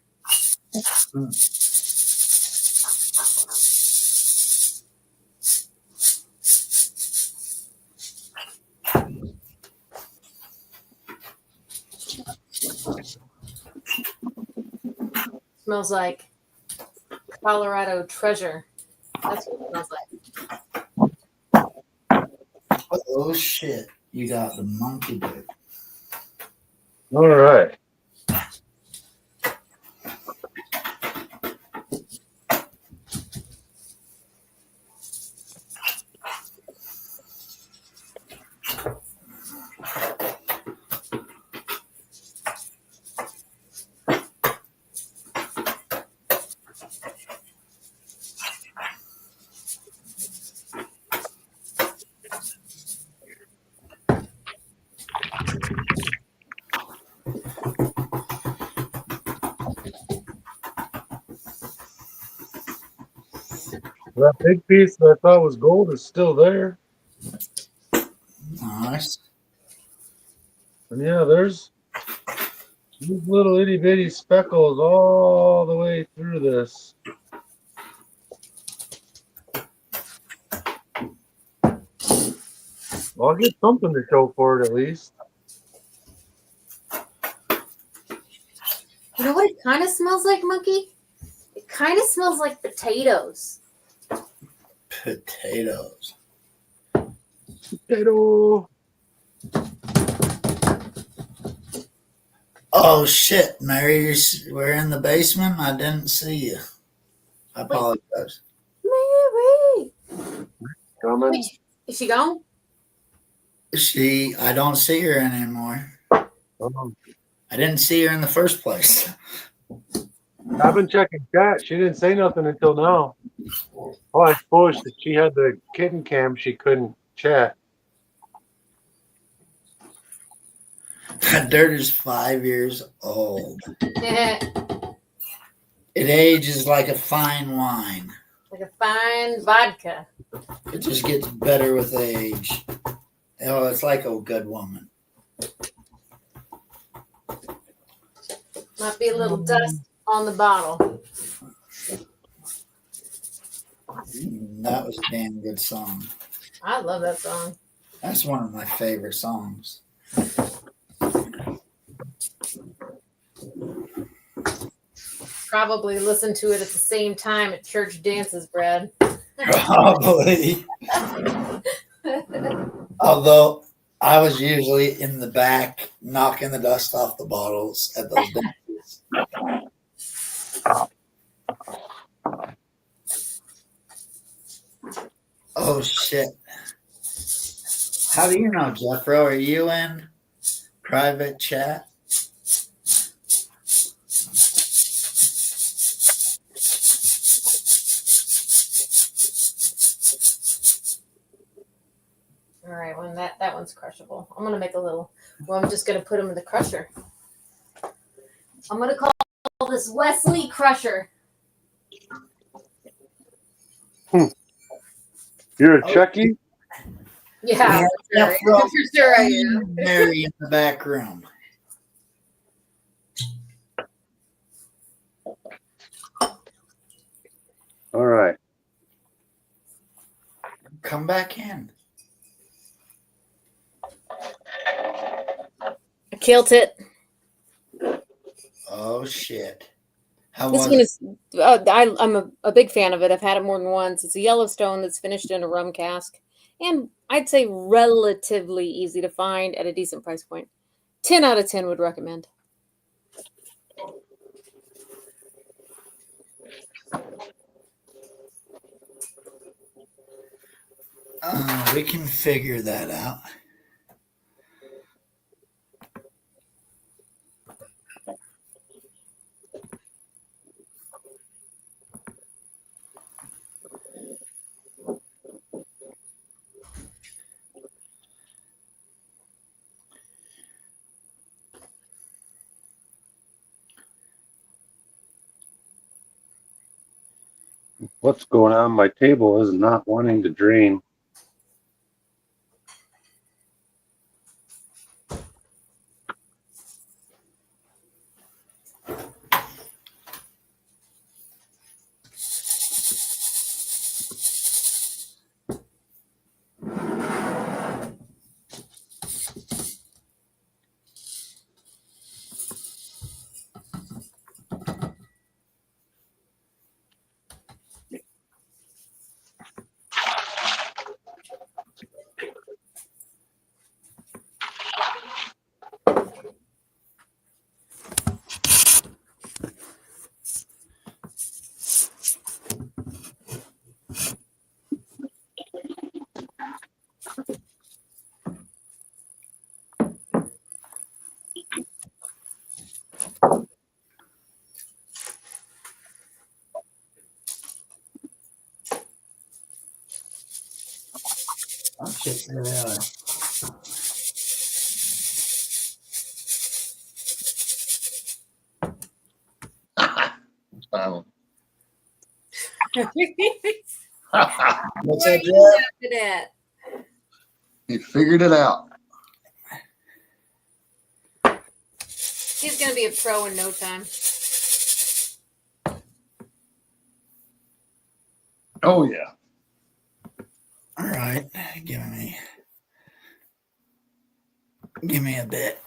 Smells like Colorado treasure. That's what it smells like. Oh shit! You got the monkey dirt. All right. That big piece that I thought was gold is still there. Nice. And yeah, there's these little itty bitty speckles all the way through this. Well, I'll get something to show for it at least. You know what it kind of smells like, Monkey? It kind of smells like potatoes. Potatoes. Potato. Oh shit, Mary, we're in the basement. I didn't see you. I apologize. Mary! Coming. Wait, is she gone? I don't see her anymore. I didn't see her in the first place. I've been checking chat. She didn't say nothing until now. Oh, I suppose that she had the kitten cam. She couldn't chat. That dirt is 5 years old. Like It ages like a fine wine. a fine vodka. It just gets better with age. Oh, it's like a good woman. Might be a little dust on the bottle. That was a damn good song. I love that song. That's one of my favorite songs. Probably listen to it at the same time at church dances, Brad. Probably. Although I was usually in the back knocking the dust off the bottles at those dances. Oh shit. How do you know, Jeffro? Are you in private chat? All right, when that one's crushable. I'm gonna make a little. Well, I'm just gonna put them in the crusher. I'm gonna call this Wesley Crusher. You're a Chucky? Yeah, Yeah, for sure. For sure I am. Mary in the back room. All right. Come back in. I killed it. Oh shit. How This was one it? is. I'm a big fan of it. I've had it more than once. It's a Yellowstone that's finished in a rum cask, and I'd say relatively easy to find at a decent price point. 10 out of 10 would recommend. We can figure that out. What's going on? My table is not wanting to drain. I'll check that out. Um, What's What are that, you Jeff? laughing at? he figured it out. He's gonna be a pro in no time. Oh yeah. All right, give me a bit.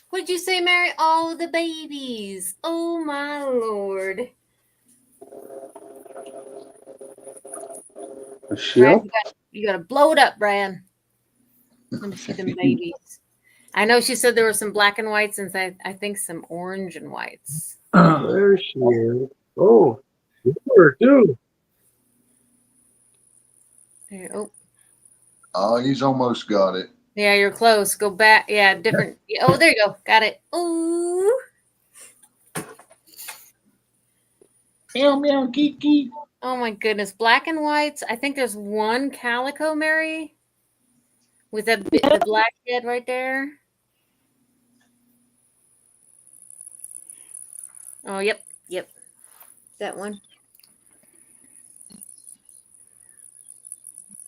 What'd you say, Mary? Oh, the babies. Oh my lord. A Brad, ship? you gotta blow it up, Brad. Let me see them babies. I know she said there were some black and whites and I think some orange and whites. There she is. Oh, super too. There, oh, Oh, he's almost got it. yeah, you're close. Go back. Yeah, different. Oh, there you go. Got it. Ooh. Meow meow kiki. Oh my goodness. Black and whites. I think there's one calico, Mary, with the black head right there. Oh, yep. That one.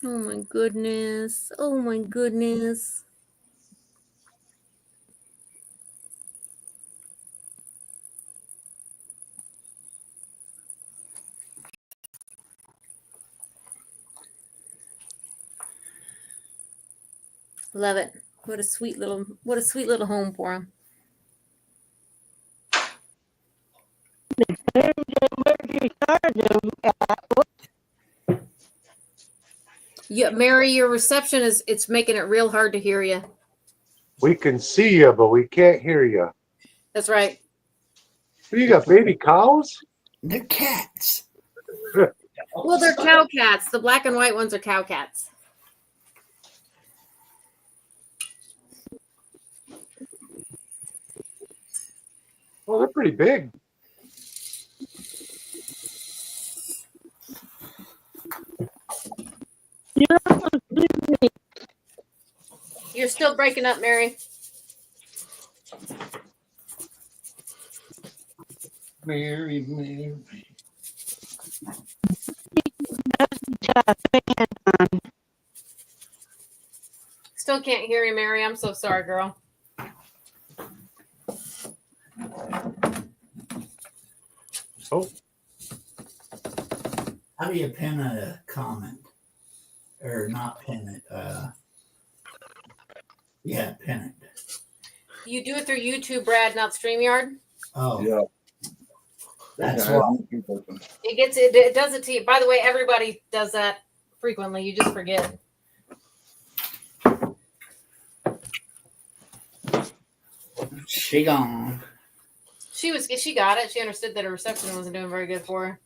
Oh my goodness. Oh my goodness. Love it. What a sweet little home for him. Yeah, Mary, your reception it's making it real hard to hear you. We can see you, but we can't hear you. That's right. You got baby cows? They're cats. Well, they're cow cats. The black and white ones are cow cats. Oh, they're pretty big. You're still breaking up, Mary. Mary, Mary. Still can't hear you, Mary. I'm so sorry, girl. Oh, How do you pin a comment? Or not pin it? Yeah, pin it. You do it through YouTube, Brad, not StreamYard. Oh, Yeah. that's Yeah, why. It does it to you. By the way, everybody does that frequently. You just forget. She gone. She got it. She understood that her reception wasn't doing very good for her.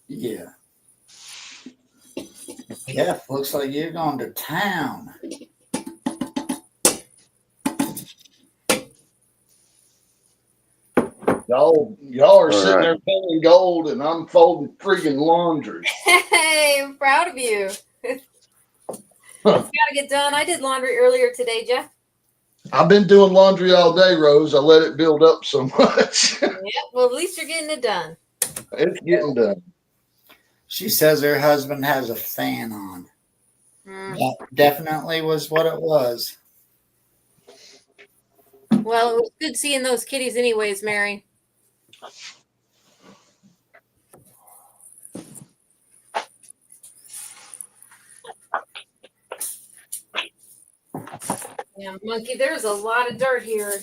Yeah. Jeff, looks like you're going to town. Y'all are sitting right there pulling gold, and I'm folding freaking laundry. Hey, I'm proud of you. It's got to get done. I did laundry earlier today, Jeff. I've been doing laundry all day, Rose. I let it build up so much. Yeah, well, at least you're getting it done. It's getting done. She says her husband has a fan on. That definitely was what it was. Well, it was good seeing those kitties anyways, Mary. Yeah, Monkey, there's a lot of dirt here.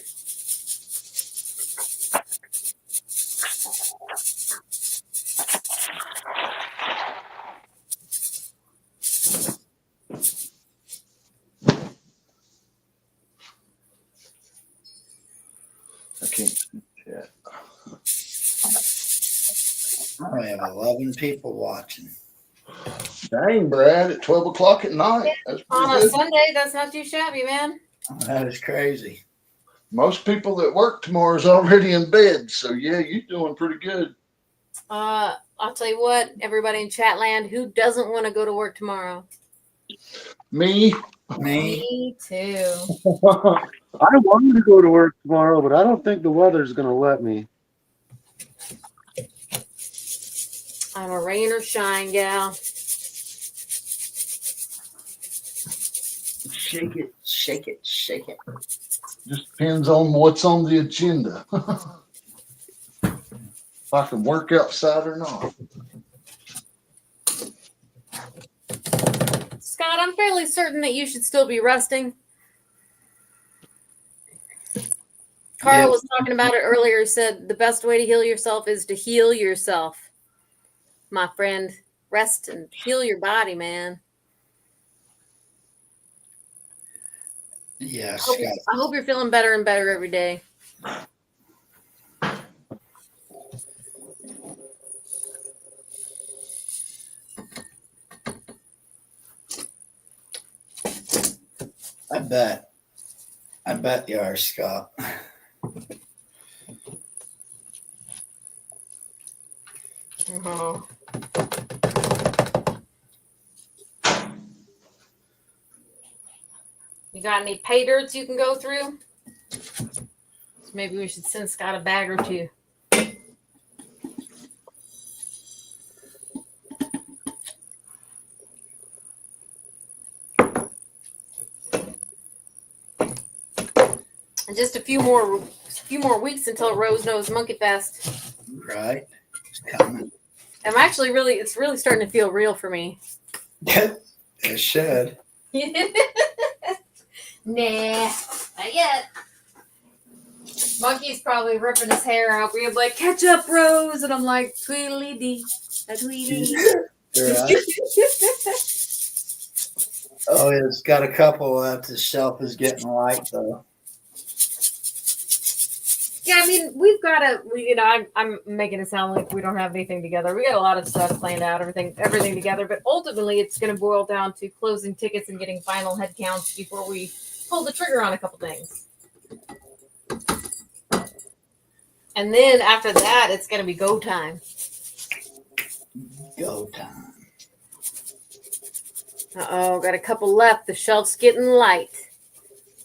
I can't see that. I only have 11 people watching. Dang, Brad, at 12 o'clock at night. That's On pretty a good. Sunday, that's not too shabby, man. Oh, that is crazy. Most people that work tomorrow is already in bed. So, yeah, you're doing pretty good. I'll tell you what, everybody in Chatland, who doesn't want to go to work tomorrow? Me? Me too. I wanted to go to work tomorrow, but I don't think the weather's going to let me. I'm a rain or shine gal. Shake it, shake it, shake it. Just depends on what's on the agenda. If I can work outside or not. Scott, I'm fairly certain that you should still be resting. Carl Yes. was talking about it earlier. He said the best way to heal yourself is to heal yourself. My friend, rest and heal your body, man. Yeah, I Scott. hope you're feeling better and better every day. I bet you are, Scott. Oh. You got any paydirts you can go through? So maybe we should send Scott a bag or two. And just a few more weeks until Rose Nose Monkey Fest. Right? It's coming. It's really starting to feel real for me. It should. Nah, not yet. Monkey's probably ripping his hair out. We're like, catch up, Rose. And I'm like, tweedly-dee, a tweedly. Right. Oh, it's got a couple that the shelf is getting light though. Yeah, I mean, we've got I'm making it sound like we don't have anything together. We got a lot of stuff planned out, everything together. But ultimately, it's going to boil down to closing tickets and getting final head counts before we pull the trigger on a couple things. And then after that, it's going to be go time. Go time. Uh-oh, got a couple left. The shelf's getting light.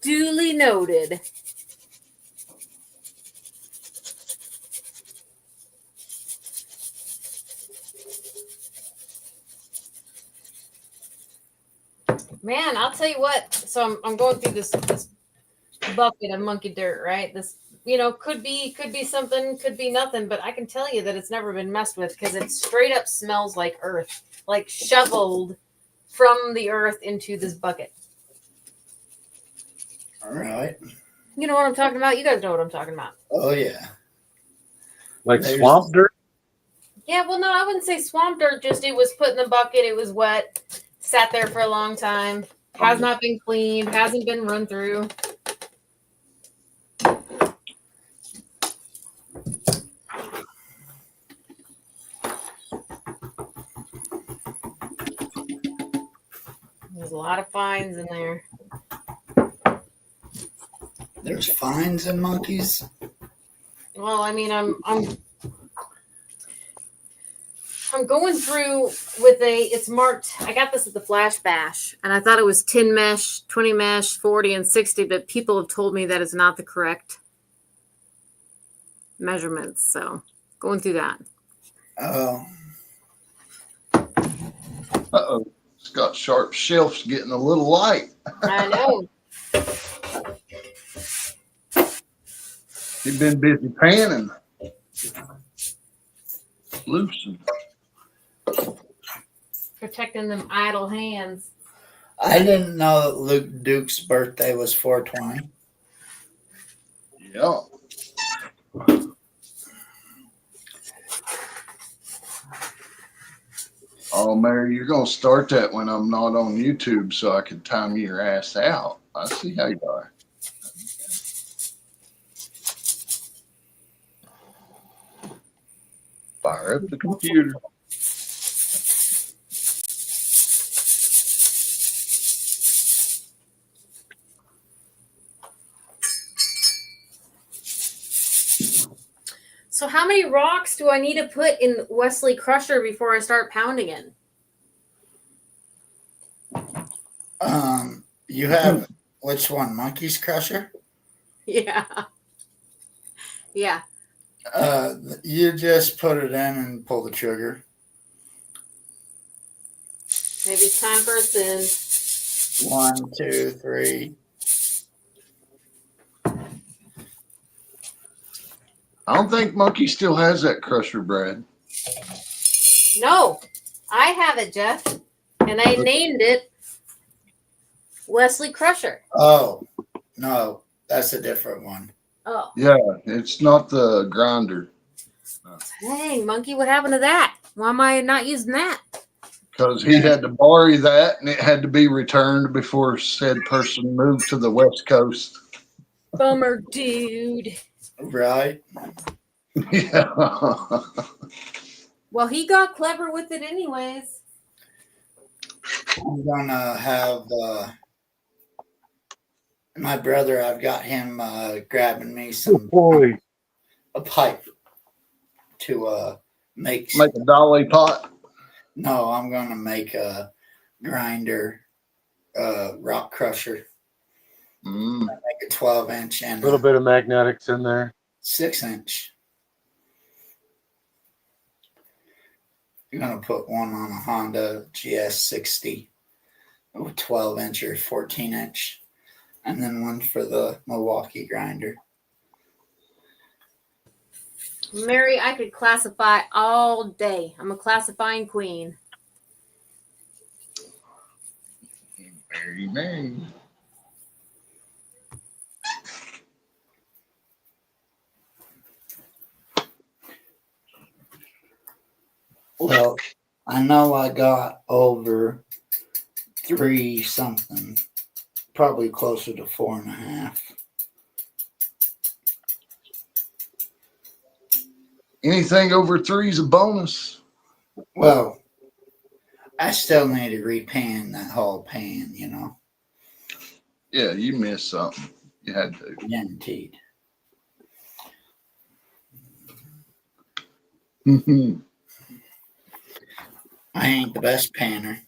Duly noted. Man, I'll tell you what. So I'm going through this bucket of monkey dirt, right? This, could be something, could be nothing, but I can tell you that it's never been messed with because it straight up smells like earth, like shoveled from the earth into this bucket. All right. You know what I'm talking about? You guys know what I'm talking about. Oh yeah. Like There's- swamp dirt? Yeah, well, no, I wouldn't say swamp dirt. Just it was put in the bucket. It was wet, sat there for a long time, has not been cleaned, hasn't been run through. There's a lot of fines in there. There's fines and monkeys. Well, I mean, I'm going through with it's marked. I got this at the Flash Bash, and I thought it was 10 mesh, 20 mesh, 40, and 60, but people have told me that is not the correct measurements. So going through that. Oh. Uh-oh. Scott Sharp's shelf's getting a little light. I know. He's been busy panning. Loosen. Protecting them idle hands. I didn't know that Luke Duke's birthday was 420. Yeah. Oh, Mary, you're going to start that when I'm not on YouTube so I can time your ass out. I see how you are. Fire up the computer. So how many rocks do I need to put in Wesley Crusher before I start pounding it? You have which one? Monkey's Crusher? Yeah. Yeah. You just put it in and pull the trigger. Maybe it's time for a spin. 1, 2, 3. I don't think Monkey still has that crusher, Brad. No, I have it, Jeff. And I named it Wesley Crusher. Oh, no, that's a different one. Oh. Yeah, it's not the grinder. Dang, Monkey, what happened to that? Why am I not using that? Because he had to borrow that and it had to be returned before said person moved to the West Coast. Bummer, dude. Right? Yeah. Well, he got clever with it anyways. I'm gonna have my brother. I've got him grabbing me some Holy. a pipe to make. Make a dolly pot. No, I'm gonna make a grinder, rock crusher. Mm. Make a 12-inch and A little bit of magnetics in there. 6-inch. I'm gonna put one on a Honda GS60, a 12-inch or 14-inch, and then one for the Milwaukee grinder. Mary, I could classify all day. I'm a classifying queen. Very nice. Well, I know I got over 3 something, probably closer to 4.5. Anything over 3 is a bonus. Well, I still need to repan that whole pan, you know, Yeah, you missed something. You had to. guaranteed. I ain't the best panner.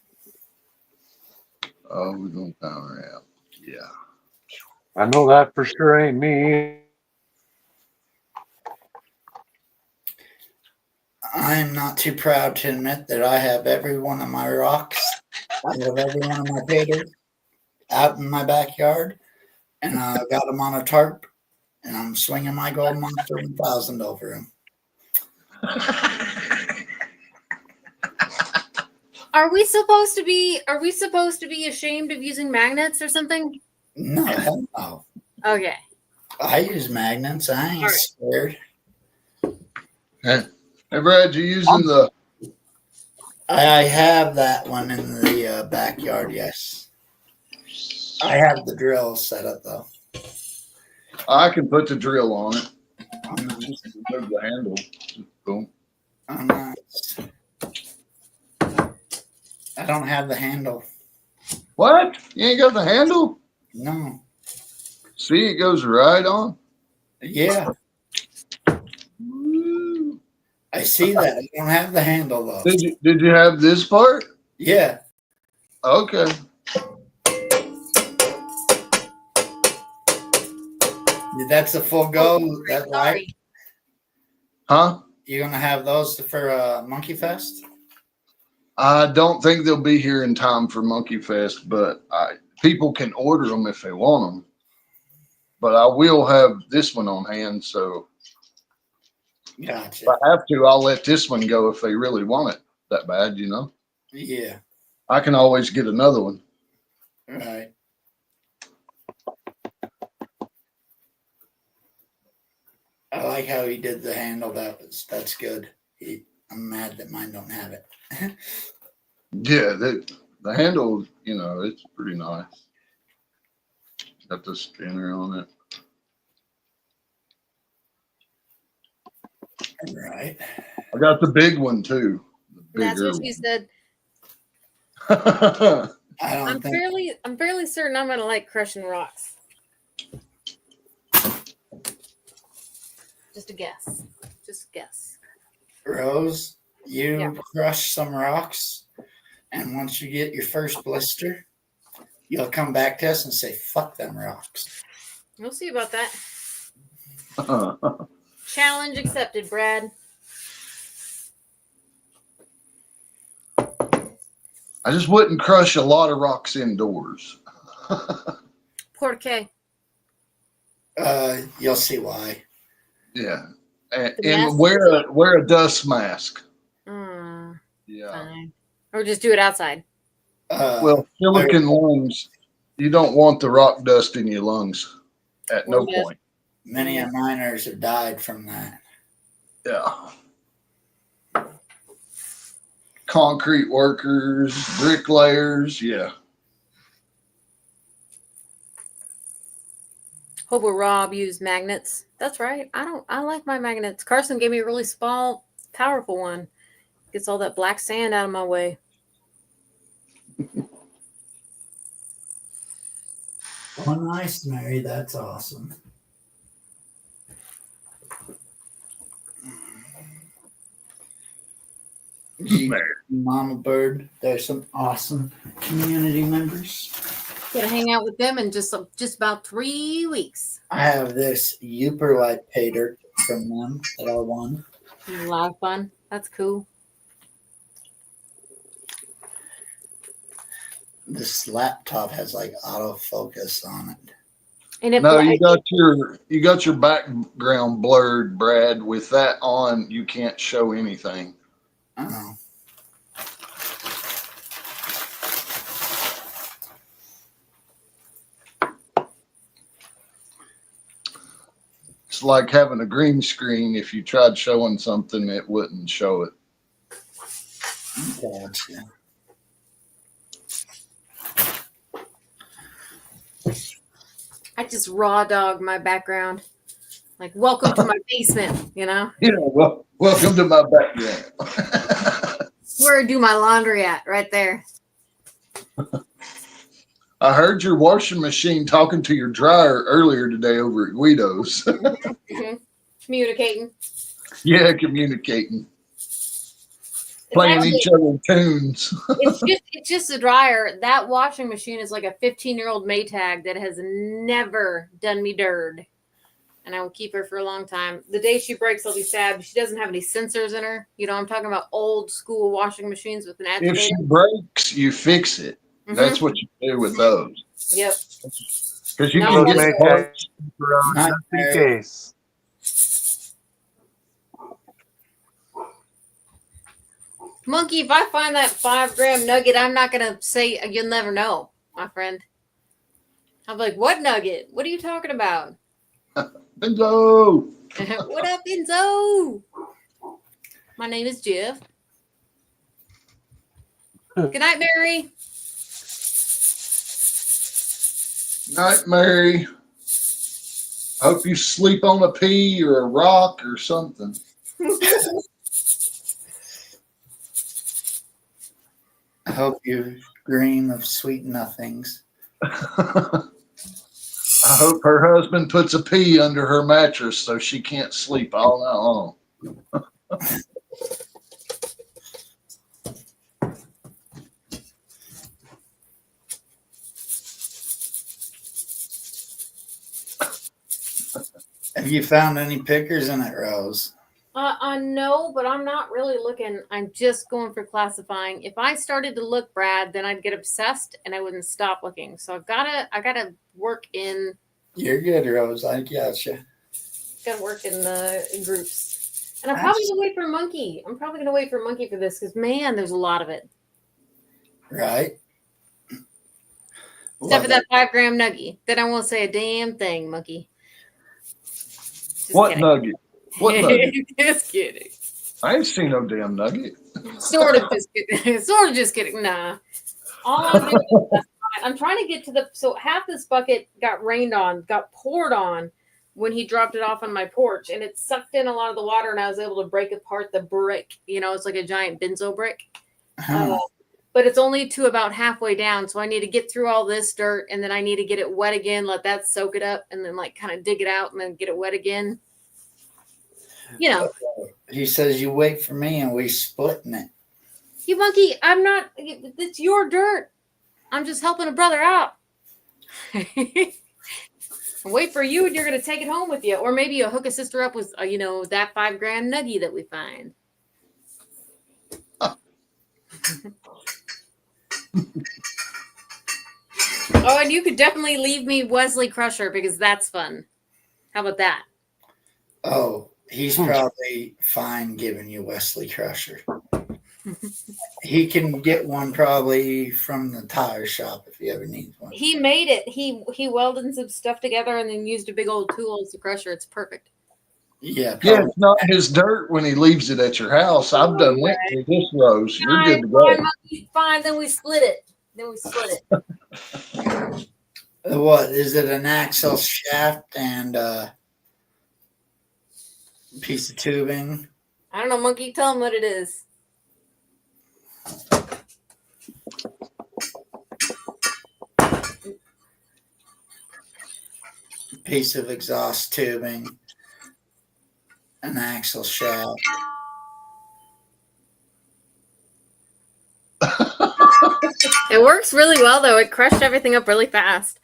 Oh, we're going to power out. Yeah. I know that for sure ain't me. I'm not too proud to admit that I have every one of my rocks. I have every one of my paydirts out in my backyard, and I got them on a tarp, and I'm swinging my gold monster 1000 over them. Are we supposed to be ashamed of using magnets or something? No, hell no. Okay. I use magnets. I ain't scared. Hey, Brad, you using the... I have that one in the backyard, yes. I have the drill set up, though. I can put the drill on it. I'm not, Move the handle. Boom. I'm not, I don't have the handle. What? You ain't got the handle? No. See, it goes right on. Yeah, Woo. I see that. I don't have the handle, though. Did you have this part? Yeah. Okay. That's a full go. That right? Sorry. Huh? You're gonna have those for Monkey Fest? I don't think they'll be here in time for Monkey Fest, but people can order them if they want them. But I will have this one on hand, so Gotcha. if I have to, I'll let this one go if they really want it that bad, you know? Yeah. I can always get another one. Right. I like how he did the handle. That's good. I'm mad that mine don't have it. Yeah, the handle, you know, it's pretty nice. Got the spinner on it. Right. I got the big one too. The That's bigger what she said. one. I don't I'm think fairly certain I'm gonna like crushing rocks. Just a guess. Just guess. Rose, you Yeah. crush some rocks, and once you get your first blister, you'll come back to us and say, fuck them rocks. We'll see about that. Challenge accepted, Brad. I just wouldn't crush a lot of rocks indoors. Porque. You'll see why. Yeah. The And mask? wear a dust mask. Yeah. Fine. Or just do it outside. Well, silicon lungs, you don't want the rock dust in your lungs at no point. Many of miners have died from that. Yeah. Concrete workers, bricklayers, yeah. Hope Rob used magnets. That's right. I like my magnets. Carson gave me a really small, powerful one. Gets all that black sand out of my way. Oh, nice, Mary. That's awesome. Mama Bird, there's some awesome community members. Gonna hang out with them in just about 3 weeks. I have this Uper Light paydirt from them that I won. A lot of fun. That's cool. This laptop has like autofocus on it. And if No, you got your background blurred, Brad. With that on, you can't show anything. Oh. It's like having a green screen. If you tried showing something, it wouldn't show it. Gotcha. I just raw dog my background. Like, welcome to my basement, you know? Yeah, well, welcome to my background. Where I do my laundry at, right there. I heard your washing machine talking to your dryer earlier today over at Guido's. Mm-hmm. Communicating. Yeah, communicating. Playing each other tunes. It's just a dryer. That washing machine is like a 15-year-old Maytag that has never done me dirt. And I will keep her for a long time. The day she breaks, I'll be sad. She doesn't have any sensors in her. You know, I'm talking about old school washing machines with an activator. If she breaks, you fix it. Mm-hmm. That's what you do with those. Yep. Because you No, can get parts. Just in case. Monkey, if I find that 5-gram nugget, I'm not going to say you'll never know, my friend. I'm like, what nugget? What are you talking about? Benzo! What up, Enzo? My name is Jeff. Good night, Mary. Night, Mary. Hope you sleep on a pea or a rock or something. I hope you dream of sweet nothings. I hope her husband puts a pea under her mattress so she can't sleep all night long. Have you found any pickers in it, Rose? No, but I'm not really looking. I'm just going for classifying. If I started to look, Brad, then I'd get obsessed and I wouldn't stop looking. So I gotta work in. You're good, Rose. I gotcha. Gotta work in the groups. And I'm probably gonna wait for Monkey. I'm probably gonna wait for Monkey for this because man, there's a lot of it. Right. Except for that 5-gram nugget. Then I won't say a damn thing, Monkey. Just What kidding. nugget? What nugget? Just kidding. I ain't seen no damn nugget. Sort of just kidding. Sort of just kidding. Nah. All I'm doing is I'm trying to get to the. So half this bucket got rained on, got poured on when he dropped it off on my porch, and it sucked in a lot of the water, and I was able to break apart the brick. You know, it's like a giant benzo brick. But it's only to about halfway down, so I need to get through all this dirt, and then I need to get it wet again, let that soak it up, and then like kind of dig it out, and then get it wet again. You know, He says you wait for me and we splitting it. You monkey, I'm not. It's your dirt. I'm just helping a brother out. Wait for you, and you're gonna take it home with you, or maybe you'll hook a sister up with, that $5 grand nuggie that we find. Oh, and you could definitely leave me Wesley Crusher because that's fun. How about that? Oh, he's probably fine giving you Wesley Crusher. He can get one probably from the tire shop if he ever needs one. He made it. He welded some stuff together and then used a big old tool as a crusher. It's perfect. Yeah, Yeah, probably. it's not his dirt when he leaves it at your house. I've done went through this Rose. You're good to go. Fine. Then we split it. What is it? An axle shaft and a piece of tubing. I don't know, monkey. Tell him what it is. Piece of exhaust tubing, an axle shaft. It works really well, though. It crushed everything up really fast.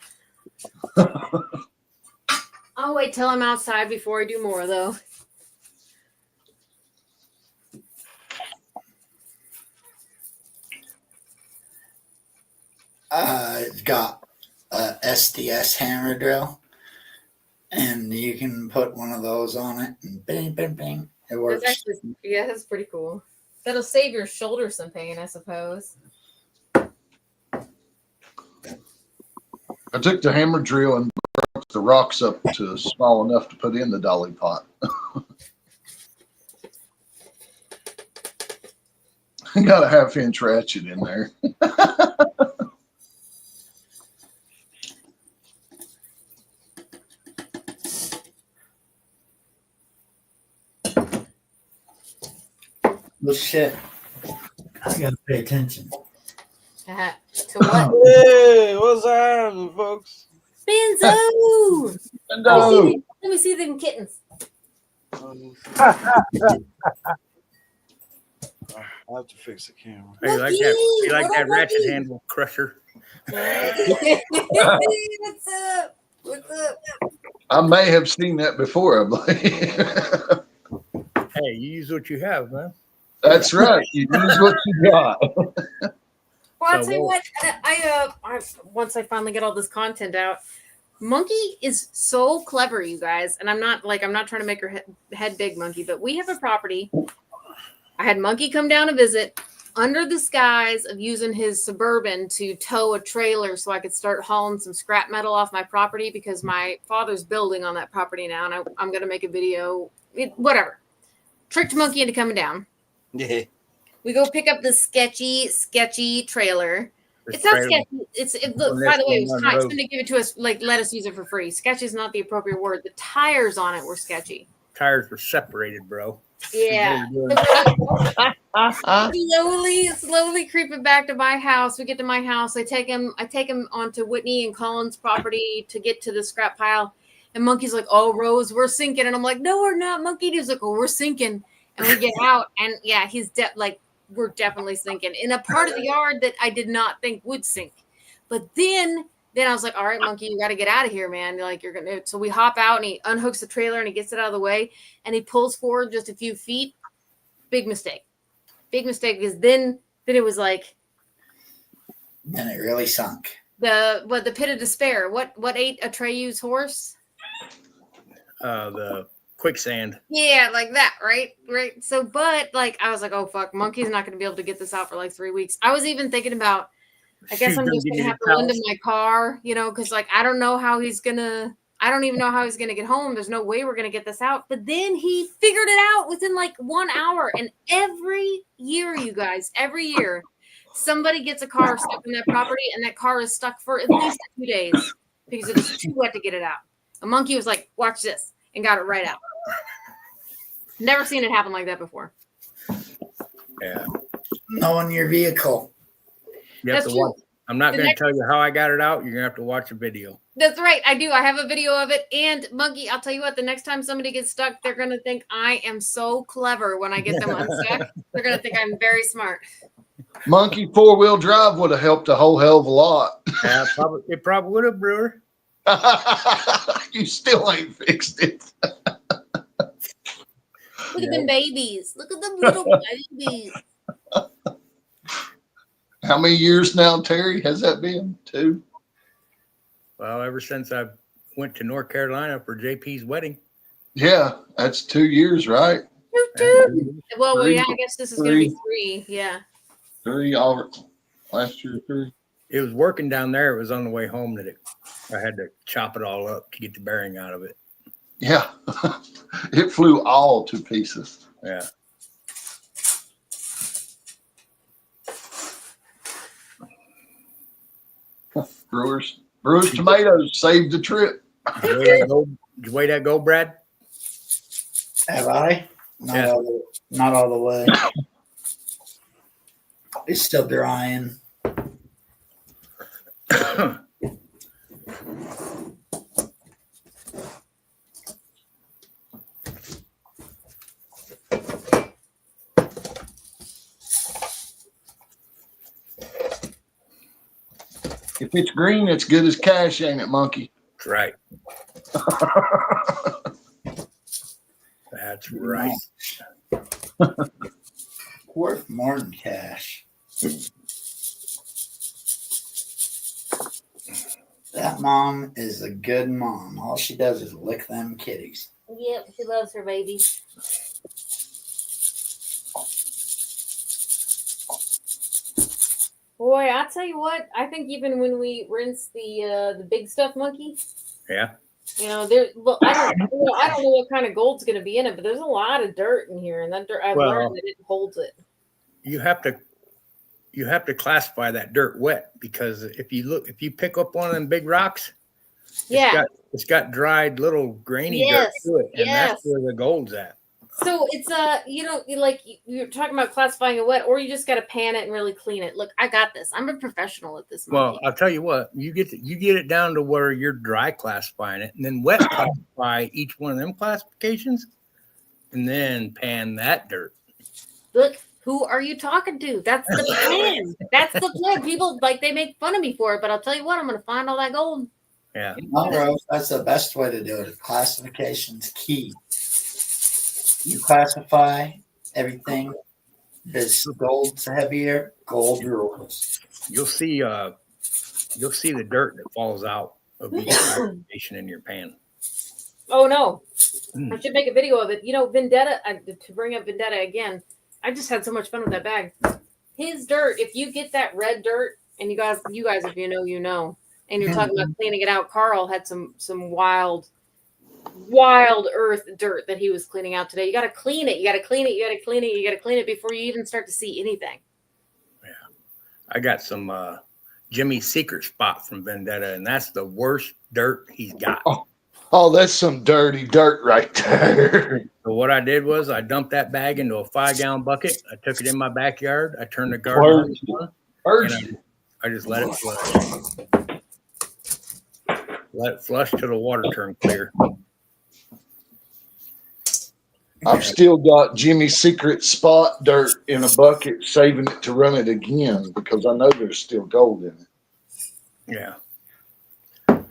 I'll wait till I'm outside before I do more, though. It's got a SDS hammer drill, and you can put one of those on it, and bing, bing, bing. It works. That's pretty cool. That'll save your shoulder some pain, I suppose. I took the hammer drill and broke the rocks up to small enough to put in the dolly pot. Got a 1/2-inch ratchet in there. Well, shit. I gotta pay attention. To what? Hey, what's happening, folks? Benzo! No. Let me see them kittens. I have to fix the camera. Hey, you like that? You like What that up, ratchet Monkey? handle crusher? What's up? What's up? I may have seen that before, I believe. Hey, you use what you have, man. That's right. You use what you got. Well, I'll So tell you what? what. I once I finally get all this content out, Monkey is so clever, you guys. And I'm not trying to make her head big, Monkey, but we have a property. I had Monkey come down to visit under the skies of using his Suburban to tow a trailer so I could start hauling some scrap metal off my property because my father's building on that property now, and I'm going to make a video. Whatever. Tricked Monkey into coming down. Yeah. We go pick up this sketchy trailer. This It's not trailer- sketchy. Look, by the way, it was kind. Somebody give it to us, let us use it for free. Sketchy is not the appropriate word. The tires on it were sketchy. Tires were separated, bro. Yeah. Slowly creeping back to my house. We get to my house. I take him onto Whitney and Colin's property to get to the scrap pile. And Monkey's like, "Oh, Rose, we're sinking." And I'm like, "No, we're not." Monkey is like, "Oh, we're sinking." And we get out, and yeah, he's we're definitely sinking in a part of the yard that I did not think would sink. But then I was like, "All right, Monkey, you got to get out of here, man. Like you're gonna." So we hop out, and he unhooks the trailer, and he gets it out of the way, and he pulls forward just a few feet. Big mistake, because then it was like And it really sunk. the pit of despair. What ate Atreyu's horse? The quicksand. Yeah, like that, right? So, but like I was like, oh fuck, Monkey's not going to be able to get this out for like 3 weeks. I was even thinking about, I guess I'm just going to have to lend him my car, because like I don't know how he's gonna. I don't even know how he's gonna get home. There's no way we're gonna get this out. But then he figured it out within like 1 hour. And every year, you guys, somebody gets a car stuck in that property, and that car is stuck for at least 2 days because it was too wet to get it out. A Monkey was like, "Watch this," and got it right out. Never seen it happen like that before. Yeah. Knowing your vehicle. You have That's to watch. I'm not The going to next- tell you how I got it out. You're going to have to watch a video. That's right. I do. I have a video of it. And Monkey, I'll tell you what, the next time somebody gets stuck, they're going to think I am so clever when I get them unstuck. They're going to think I'm very smart. Monkey 4-wheel drive would have helped a whole hell of a lot. Yeah, it probably would have, Brewer. You still ain't fixed it. Look at them babies. Look at them little babies. How many years now, Terry? Has that been 2? Well, ever since I went to North Carolina for JP's wedding. Yeah, that's 2 years, right? Well, Three. yeah, I guess this is going to be 3. Yeah. 3 all last year, 3. It was working down there. It was on the way home that I had to chop it all up to get the bearing out of it. Yeah, it flew all to pieces. Yeah. Brewers tomatoes saved the trip. Did you weigh that go, Brad? Have I? Not, Yeah. not all the way. It's still drying. If it's green, it's good as cash, ain't it, Monkey? That's right. That's right. Worth more than cash. That mom is a good mom. All she does is lick them kitties. Yep, she loves her baby. Boy, I'll tell you what. I think even when we rinse the big stuff monkey, Yeah. you know, I don't know what kind of gold's going to be in it, but there's a lot of dirt in here, and that dirt I've learned that it holds it. You have to classify that dirt wet, because if you pick up one of them big rocks, Yeah. it's got dried little grainy dirt to it, and that's where the gold's at. So it's you're talking about classifying it wet, or you just got to pan it and really clean it. Look, I got this. I'm a professional at this. Well, Monkey. I'll tell you what, you get it down to where you're dry classifying it, and then wet classify each one of them classifications, and then pan that dirt. Look, who are you talking to? That's the plan. That's the plan. People they make fun of me for it, but I'll tell you what, I'm going to find all that gold. Yeah. No, Rose, that's the best way to do it. Classification's key. You classify everything. This gold's heavier, gold rules. You'll see the dirt that falls out of each classification in your pan. Oh no, I should make a video of it. You know, Vendetta. To bring up Vendetta again, I just had so much fun with that bag. His dirt. If you get that red dirt, and you guys, if you know, you know, and you're talking about cleaning it out. Carl had some wild earth dirt that he was cleaning out today. You got to clean it. You got to clean it. You got to clean it. You got to clean it before you even start to see anything. Yeah, I got some Jimmy's secret spot from Vendetta, and that's the worst dirt he's got. Oh, that's some dirty dirt right there. So what I did was I dumped that bag into a 5-gallon bucket. I took it in my backyard. I turned the garden on, and I just let it flush. Let it flush till the water turned clear. I've still got Jimmy's secret spot dirt in a bucket, saving it to run it again because I know there's still gold in it. Yeah. So,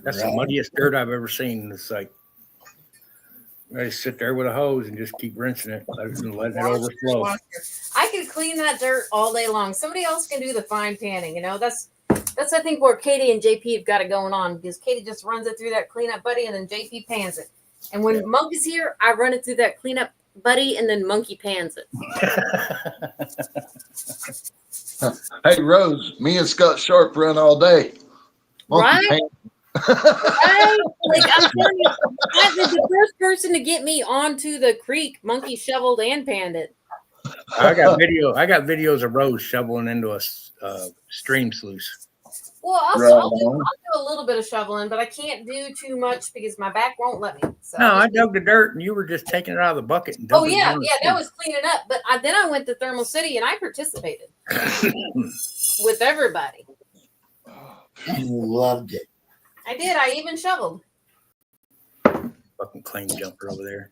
that's the muddiest dirt I've ever seen. It's like I just sit there with a hose and just keep rinsing it, letting it overflow. I could clean that dirt all day long. Somebody else can do the fine panning. You know, that's I think where Katie and JP have got it going on, because Katie just runs it through that cleanup buddy, and then JP pans it. And when Monk is here, I run it through that cleanup buddy, and then Monkey pans it. Hey, Rose, me and Scott Sharp run all day. Right? Right? Like I'm telling you, that was the first person to get me onto the creek. Monkey shoveled and panned it. I got videos of Rose shoveling into a stream sluice. Well, I'll, Right I'll, do, on. I'll do a little bit of shoveling, but I can't do too much because my back won't let me. So No, I I just- dug the dirt and you were just taking it out of the bucket and oh dumping yeah, it down the yeah, that street. was cleaning up. But then I went to Thermal City and I participated with everybody. And you loved it. I did. I even shoveled. Fucking claim jumper over there.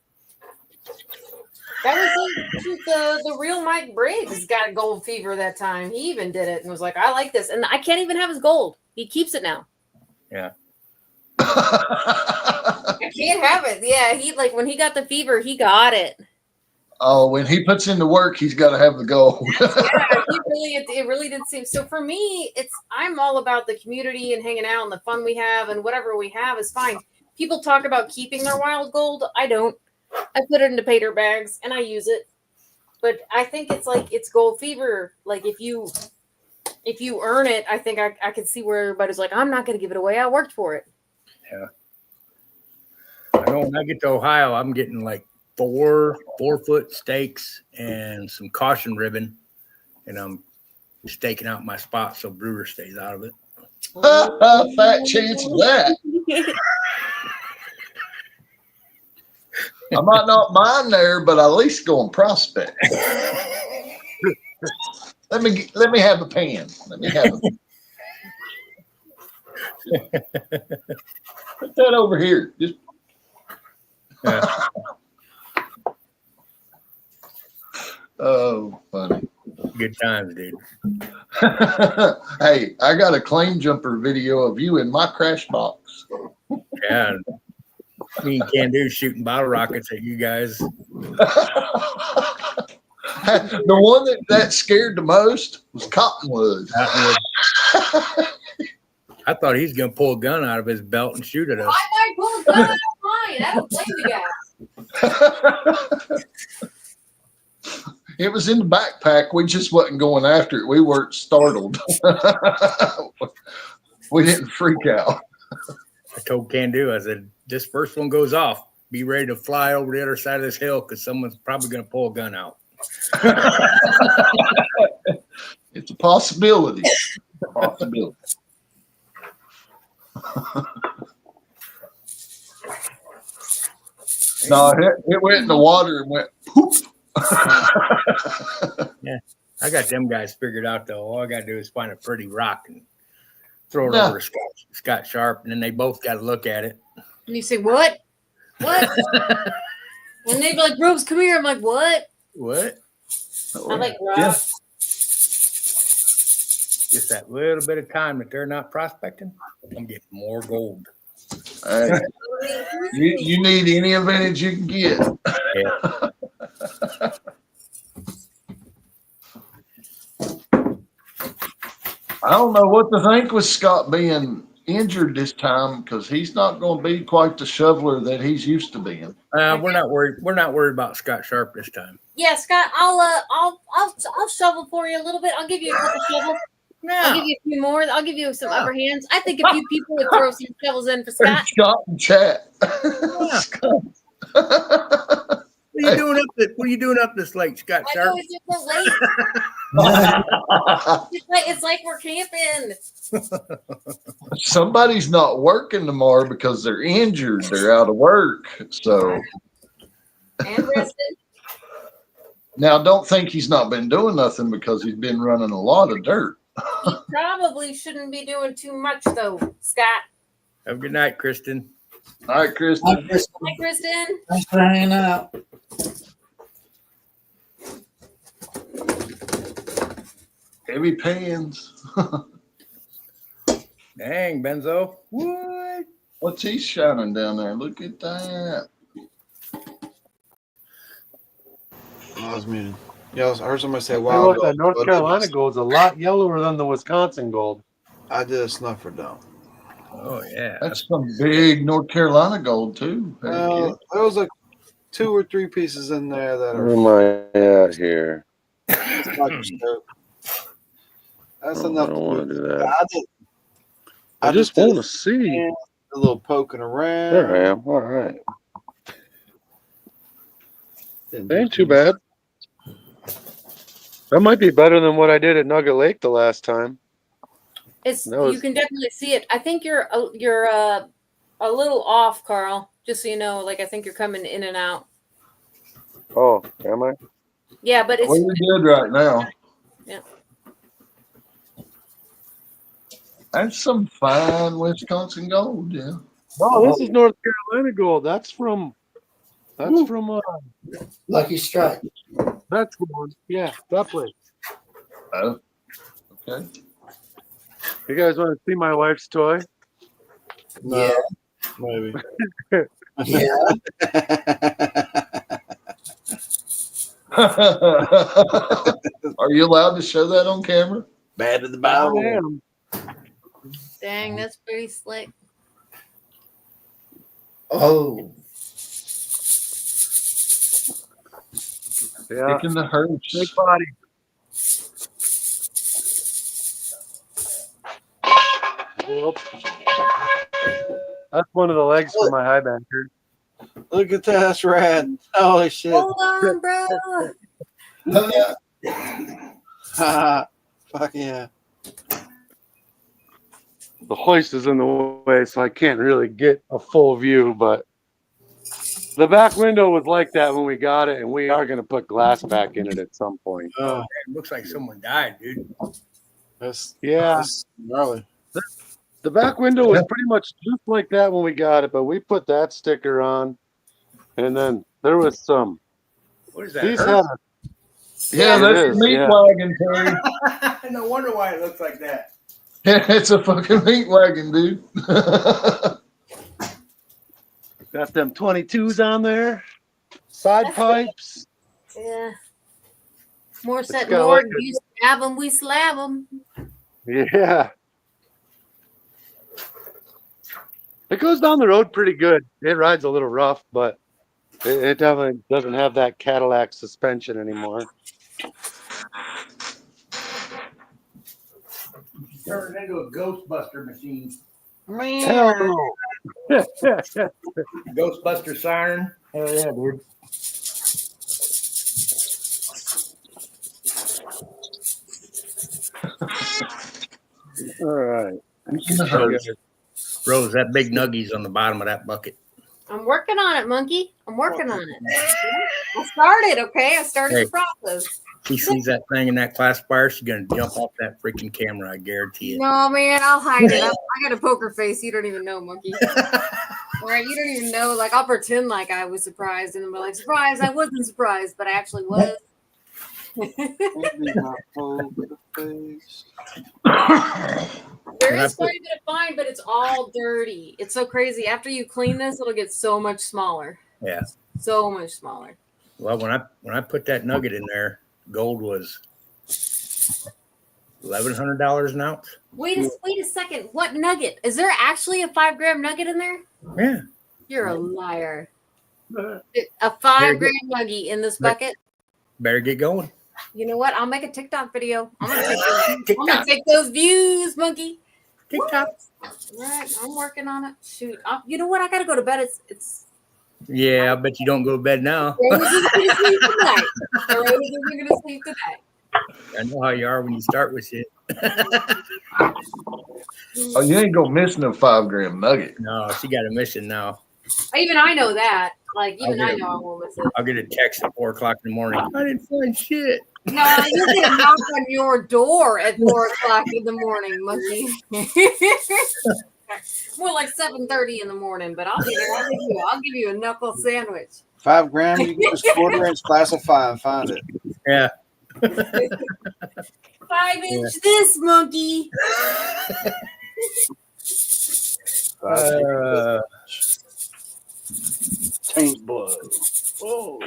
That was the real Mike Briggs got gold fever that time. He even did it and was like, I like this. And I can't even have his gold. He keeps it now. Yeah. I can't have it. Yeah, he like when he got the fever, he got it. Oh, when he puts in the work, he's got to have the gold. Yeah, it really did seem so. For me, I'm all about the community and hanging out and the fun we have and whatever we have is fine. People talk about keeping their wild gold. I don't. I put it into paydirt bags and I use it. But I think it's gold fever. Like if you earn it, I think I could see where everybody's like, I'm not going to give it away. I worked for it. Yeah. I know when I get to Ohio, I'm getting like 4-foot stakes and some caution ribbon, and I'm staking out my spot so Brewer stays out of it. Fat chance of that. I might not mine there, but at least go and prospect. Let me have a pen. Let me have a put that over here. Just Yeah. oh, funny. Good times, dude. Hey, I got a claim jumper video of you in my crash box. Yeah. Me and Can Do shooting bottle rockets at you guys. The one that scared the most was Cottonwood. I thought he was going to pull a gun out of his belt and shoot at us. I might pull a gun out of mine. I don't blame you guys. It was in the backpack. We just wasn't going after it. We weren't startled. We didn't freak out. I told Can Do, I said, this first one goes off. Be ready to fly over the other side of this hill because someone's probably going to pull a gun out. It's a possibility. No, it went in the water and went poop. Yeah, I got them guys figured out though. All I got to do is find a pretty rock and throw it Yeah. over to Scott Sharp, and then they both got to look at it. And you say, what? What? And they'd be like, Rose, come here. I'm like, what? What? I'm like, rock. Yeah. Just that little bit of time that they're not prospecting, I'm getting more gold. Hey, you need any advantage you can get. Yeah. I don't know what to think with Scott being injured this time because he's not going to be quite the shoveler that he's used to being. We're not worried. We're not worried about Scott Sharp this time. Yeah, Scott, I'll shovel for you a little bit. I'll give you a couple shovels. I'll give you a few more. I'll give you some upper hands. I think a few people would throw some shovels in for Scott. Scott and chat. Yeah. Scott. What are you doing up this? What are you doing up this late, Scott I Sharp? know it's just so late. It's like we're camping. Somebody's not working tomorrow because they're injured. They're out of work. So And rested. now don't think he's not been doing nothing because he's been running a lot of dirt. He probably shouldn't be doing too much though, Scott. Have a good night, Kristen. All right, Kristen. Hi, Kristen. Thanks for hanging out. Heavy pans. Dang, Benzo. What? What's he shining down there? Look at that. I was muted. Yeah, I heard somebody say, Hey, "Wow." look, that North Carolina gold's a lot yellower than the Wisconsin gold. I did a snuffer down. Oh yeah. That's some big North Carolina gold too. Heck yeah. There was like 2 or 3 pieces in there that Where are am I at here? microscope. That's Oh, enough. I don't want to do that. I I just did want to see. a little poking around. There I am. All right. Didn't do Ain't too bad. That might be better than what I did at Nugget Lake the last time. It's That was- you can definitely see it. I think you're a little off, Carl. Just so you know, like I think you're coming in and out. Oh, am I? Yeah, but it's Well, you're good right now. Yeah. That's some fine Wisconsin gold, yeah. No, this is North Carolina gold. That's from Lucky Strike. that's one. Yeah, that place. Oh, okay. You guys want to see my wife's toy? No, maybe. Yeah. Are you allowed to show that on camera? Bad to the I bone. am. dang, that's pretty slick. Oh. Yeah, Kicking the hearse. big body. Whoop. That's one of the legs for my high banker. Look at that. That's rad. Holy shit. Hold on, bro. Fuck yeah. The hoist is in the way, so I can't really get a full view, but the back window was like that when we got it, and we are going to put glass back in it at some point. Oh, It looks like someone died, dude. that's Yeah, gnarly. the back window was pretty much just like that when we got it, but we put that sticker on, and then there was some. What is that? These Earth? had Yeah, It that's is, the meat yeah. wagon, Terry. No wonder why it looks like that. Yeah, it's a fucking meat wagon, dude. got them 22s on there, side pipes. Yeah. More set got more. like You stab them, we slab them. Yeah. It goes down the road pretty good. It rides a little rough, but it definitely doesn't have that Cadillac suspension anymore. Turned into a Ghostbuster machine. Hell no. Ghostbuster siren. Hell yeah, dude. All right. Rose, that big nuggies on the bottom of that bucket. I'm working on it, monkey. I'm working on it. I started, okay? I started Hey. the process. She sees that thing in that classifier, she's gonna jump off that freaking camera. I guarantee it. No, man, I'll hide it. I got a poker face. You don't even know, monkey. All right, you don't even know. Like, I'll pretend like I was surprised and then be like, surprise, I wasn't surprised, but I actually was. There is quite a bit of fine, but it's all dirty. It's so crazy. After you clean this, it'll get so much smaller. Yeah. So much smaller. Well, when I put that nugget in there, gold was $1,100 an ounce. Wait a second. What nugget? Is there actually a 5 gram nugget in there? Yeah. You're a liar. A 5 gram nugget in this bucket? Better get going. You know what? I'll make a TikTok video. I'm gonna take those views, monkey. TikTok. All right, I'm working on it. Shoot, you know what? I gotta go to bed. It's. Yeah, I bet you don't go to bed now. Rose isn't gonna sleep tonight. Rose isn't gonna sleep tonight. I know how you are when you start with shit. Oh, you ain't gonna miss no 5 gram nugget. No, she got a mission now. Even I know that. Like, even I'll I get know I won't miss it. I'll get a text at 4 o'clock in the morning. I didn't find shit. No, you get a knock on your door at 4 o'clock in the morning, monkey. More like 7:30 in the morning, but I'll give you a knuckle sandwich. 5 gram, you can just quarter-inch classify and find it. Yeah. 5-inch this monkey. Taint blood. Oh.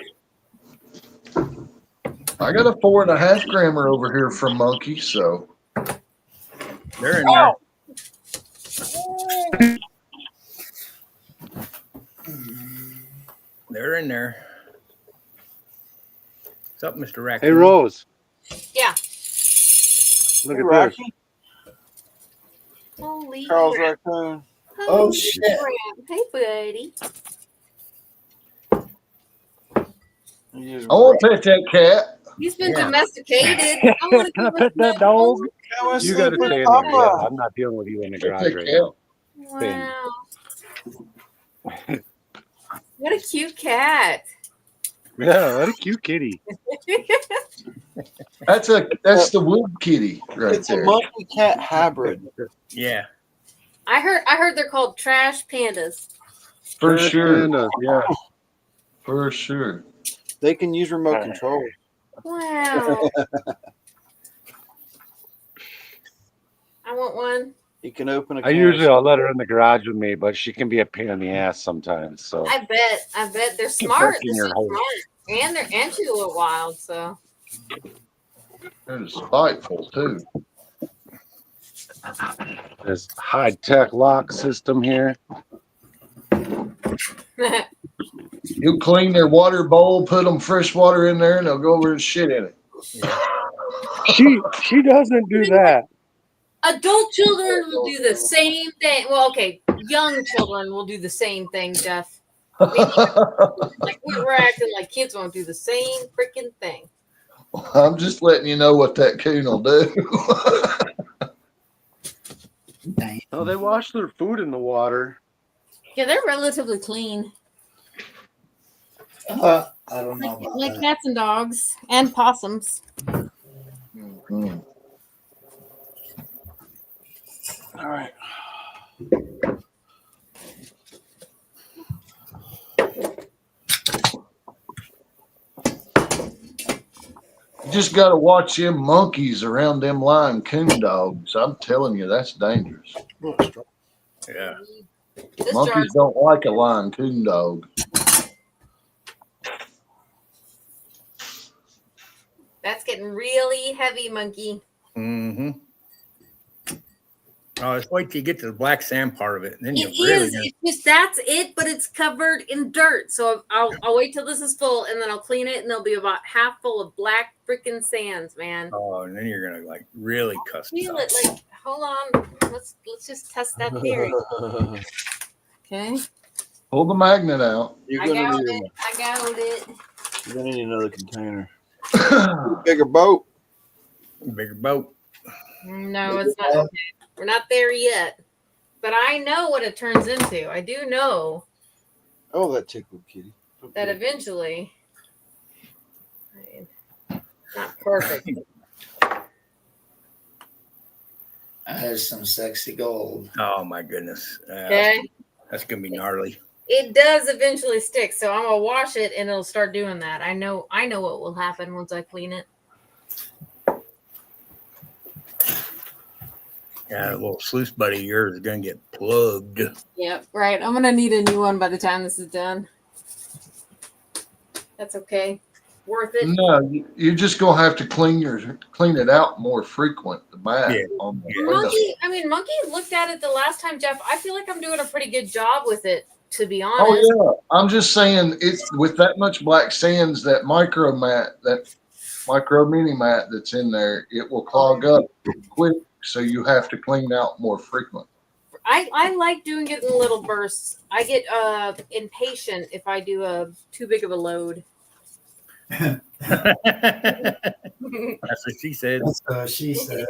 I got a 4.5 grammer over here from Monkey, so They're in there. They're in there. What's up, Mr. Raccoon? Hey, Rose. Yeah. Look Hey, at Rocky. Holy Charles crap. Raccoon. Oh, Holy shit. crap. Hey, buddy. He is I want to pet that cat. He's been Yeah. domesticated. I want to Can I give pet him that dog? was You got to sleeping stay with in there. Yeah, Papa. I'm not dealing with you in the Take garage right care. now. Wow. What a cute cat. Yeah, what a cute kitty. That's the wood kitty right It's a there. monkey cat hybrid. Yeah. I heard they're called trash pandas. For Trash sure. pandas, yeah. For sure. They can use remote control. Wow. I want one. You can open a I can. usually I'll let her in the garage with me, but she can be a pain in the ass sometimes. So I bet they're Get smart. back in This your is hole. smart. And she's a little wild, so They're spiteful too. this high tech lock system here. You clean their water bowl, put them fresh water in there, and they'll go over and shit in it. She doesn't do that. adult children will do the same thing. Well, okay, young children will do the same thing, Jeff. Like we're acting like kids won't do the same freaking thing. I'm just letting you know what that coon will do. Damn. Oh, they wash their food in the water. Yeah, they're relatively clean. I don't know about Like that. cats and dogs and possums. Mhm. All right. You just got to watch them monkeys around them lion coon dogs. I'm telling you, that's dangerous. Yeah. This Monkeys jar's don't like a lion coon dog. that's getting really heavy, monkey. Mm-hmm. Oh, let's wait till you get to the black sand part of it. And then It you really is. It's just that's it, but it's covered in dirt. So I'll wait till this is full, and then I'll clean it, and there'll be about half full of black freaking sands, man. Oh, and then you're gonna like really cuss Feel it it. Like, hold on. Let's just test that theory. Okay. Pull the magnet out. You're I gonna got need it. I got it. you're gonna need another container. Bigger boat. bigger boat. No, it's not. Okay. We're not there yet. But I know what it turns into. I do know Oh, that tickled kitty. that eventually, I mean, not perfect. There's some sexy gold. Oh my goodness. Okay. That's gonna be gnarly. It does eventually stick, so I'm gonna wash it and it'll start doing that. I know what will happen once I clean it. Yeah, a little sluice buddy of yours is gonna get plugged. Yep, right. I'm gonna need a new one by the time this is done. That's okay. Worth it. No, you're just gonna have to clean it out more frequent. The mat Yeah. on the Yeah. window. Monkey looked at it the last time, Jeff. I feel like I'm doing a pretty good job with it, to be honest. Oh yeah, I'm just saying it's with that much black sands, that micro mini mat that's in there, it will clog up quick. So you have to clean out more frequent. I like doing it in little bursts. I get impatient if I do too big of a load. That's what she said. That's what she said.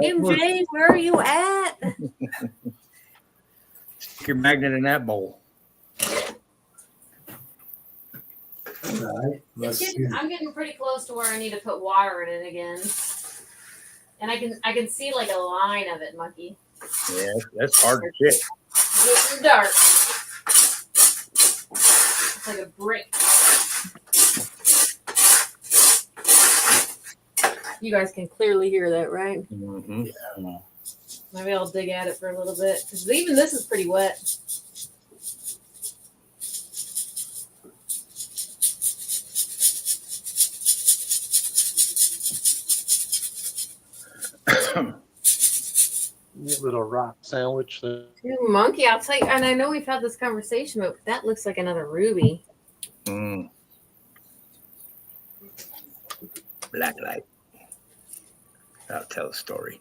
MJ, where are you at? Stick your magnet in that bowl. All right. Let's see. I'm getting pretty close to where I need to put water in it again. And I can see like a line of it, monkey. Yeah, that's hard to get. It's dark. It's like a brick. You guys can clearly hear that, right? Mm-hmm. Maybe I'll dig at it for a little bit because even this is pretty wet. Little rock sandwich there. Ooh, monkey, I'll tell you, and I know we've had this conversation, but that looks like another ruby. Mm. Black light. I'll tell a story.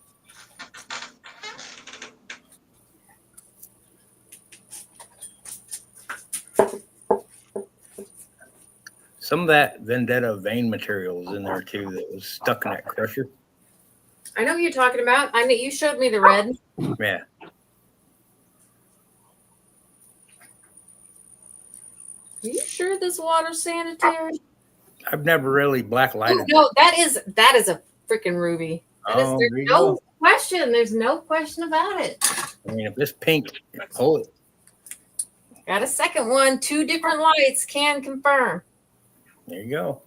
Some of that Vendetta vein material is in there too that was stuck in that crusher. I know what you're talking about. I know you showed me the red. Yeah. Are you sure this water's sanitary? I've never really black Oh, lighted. no, that is a freaking ruby. That is, Oh, there's there you no go. question. There's no question about it. I mean, if it's pink, pull it. Got a second one. 2 different lights can confirm. There you go.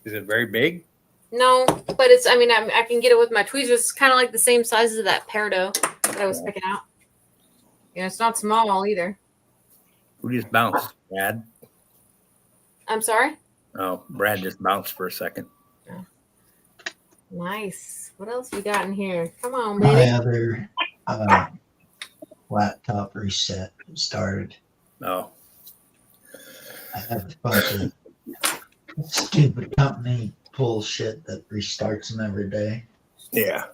Is it very big? No, but it's, I mean, I can get it with my tweezers. It's kind of like the same size as that peridot that I was picking out. You know, it's not small either. Who just bounced? Brad? I'm sorry? Oh, Brad just bounced for a second. Nice. What else we got in here? Come on, My baby. other laptop reset started. Oh, I have a bunch of stupid company bullshit that restarts them every day. yeah.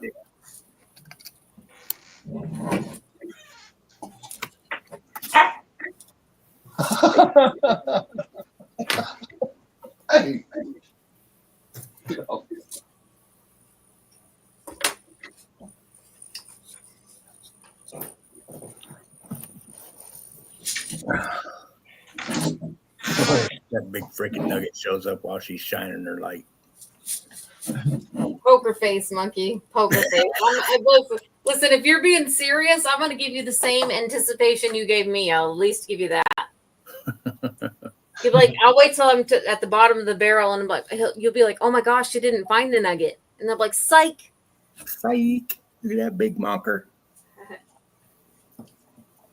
Hey. That big freaking nugget shows up while she's shining her light. Poker face, monkey. Poker face. Listen, if you're being serious, I'm going to give you the same anticipation you gave me. I'll at least give you that. You'll be like, I'll wait till I'm at the bottom of the barrel, and I'm like, you'll be like, oh my gosh, you didn't find the nugget. And they'll be like, psych. Psych. Look at that big monker.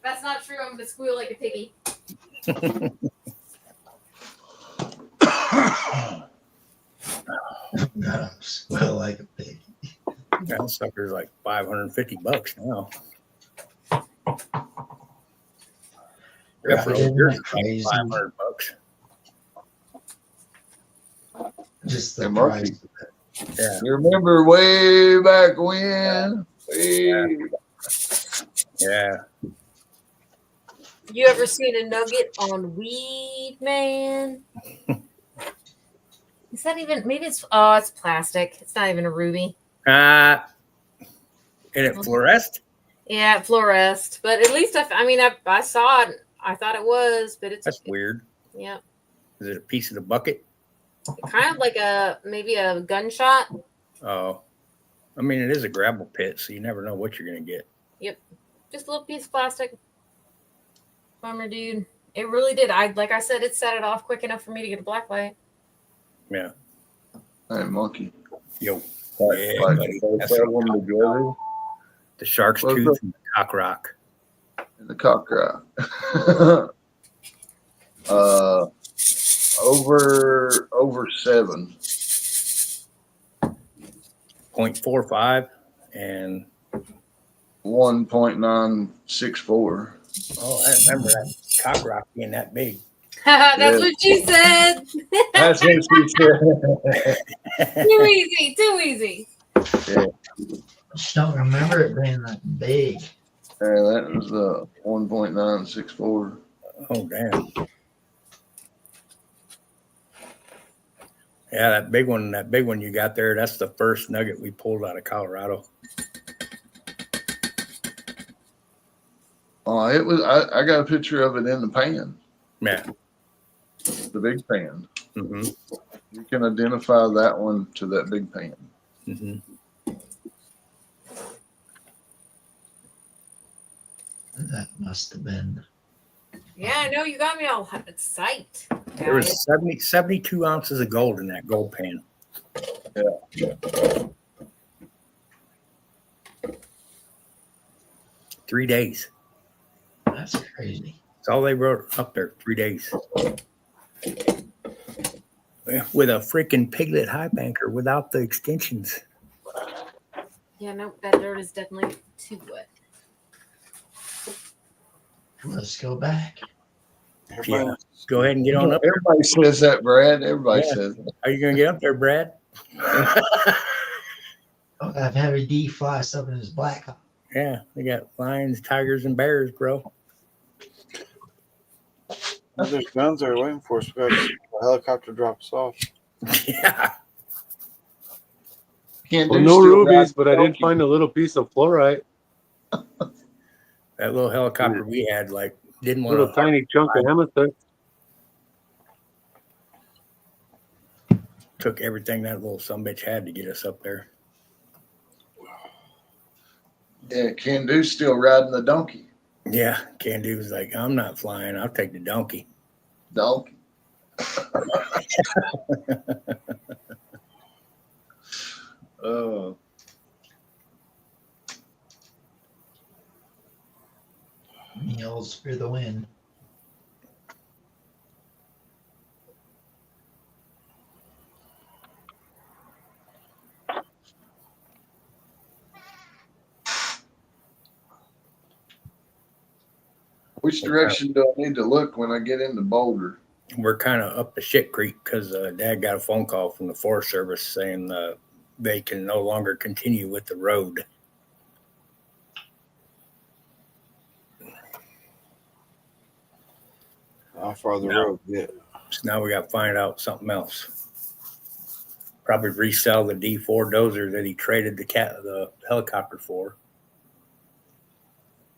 That's not true. I'm going to squeal like a piggy. No, well, like a pig. That sucker's like $550 now. Yeah, for Isn't years, that it's like crazy? $500. Just the Hey, price. Murphy. Yeah. You remember way back when? Yeah. You ever seen a nugget on weed, man? Is that even, maybe it's plastic. It's not even a ruby. And it fluoresced? Yeah, it fluoresced. But at least, I saw it. I thought it was, but it's. That's weird. Yeah. Is it a piece of the bucket? Kind of like maybe a gunshot. Oh. I mean, it is a gravel pit, so you never know what you're going to get. Yep. Just a little piece of plastic. Bummer, dude. It really did. Like I said, it set it off quick enough for me to get a black light. Yeah. Hey, monkey. Yo. Like, Yeah, like buddy. both That's of them together the shark's What's tooth and the cock rock. in the cock rock. Over 7. 0.45 and 1.964. oh, I remember that cock rock being that big. That's Yeah. what she said. That's what she said. Too easy. Too easy. Yeah. Just don't remember it being that big. That was 1.964. Oh, damn. Yeah, that big one you got there, that's the first nugget we pulled out of Colorado. Oh, it was. I got a picture of it in the pan, Yeah. the big pan. Mm-hmm. You can identify that one to that big pan. Mm-hmm. That must have been. Yeah, I know you got me all psyched. There was 72 ounces of gold in that gold pan. Yeah. 3 days. That's crazy. That's all they wrote up there. 3 days. With a freaking piglet high banker without the extensions. Yeah, no, that dirt is definitely too wet. Let's go back. Yeah. Go ahead and get on up there. Everybody says that, Brad. Everybody Yeah. says that. Are you going to get up there, Brad? I'll have Heavy D fly stuff in his black hawk. Yeah, they got lions, tigers, and bears, bro. There's guns there waiting for us. We got a helicopter drop us off. Yeah. Can't Well, do no still rubies, ride but the I did donkey. find a little piece of fluorite, That little helicopter we had, like, didn't a want little to. tiny chunk of amethyst. Took everything that little sumbitch had to get us up there. Yeah, can do still riding the donkey. Yeah, Candy was like, I'm not flying. I'll take the donkey. Donkey. Oh. Meals for the win. Which direction do I need to look when I get into Boulder? We're kind of up the shit creek because Dad got a phone call from the Forest Service saying they can no longer continue with the road. How far the No. road get? So now we got to find out something else. Probably resell the D4 dozer that he traded the helicopter for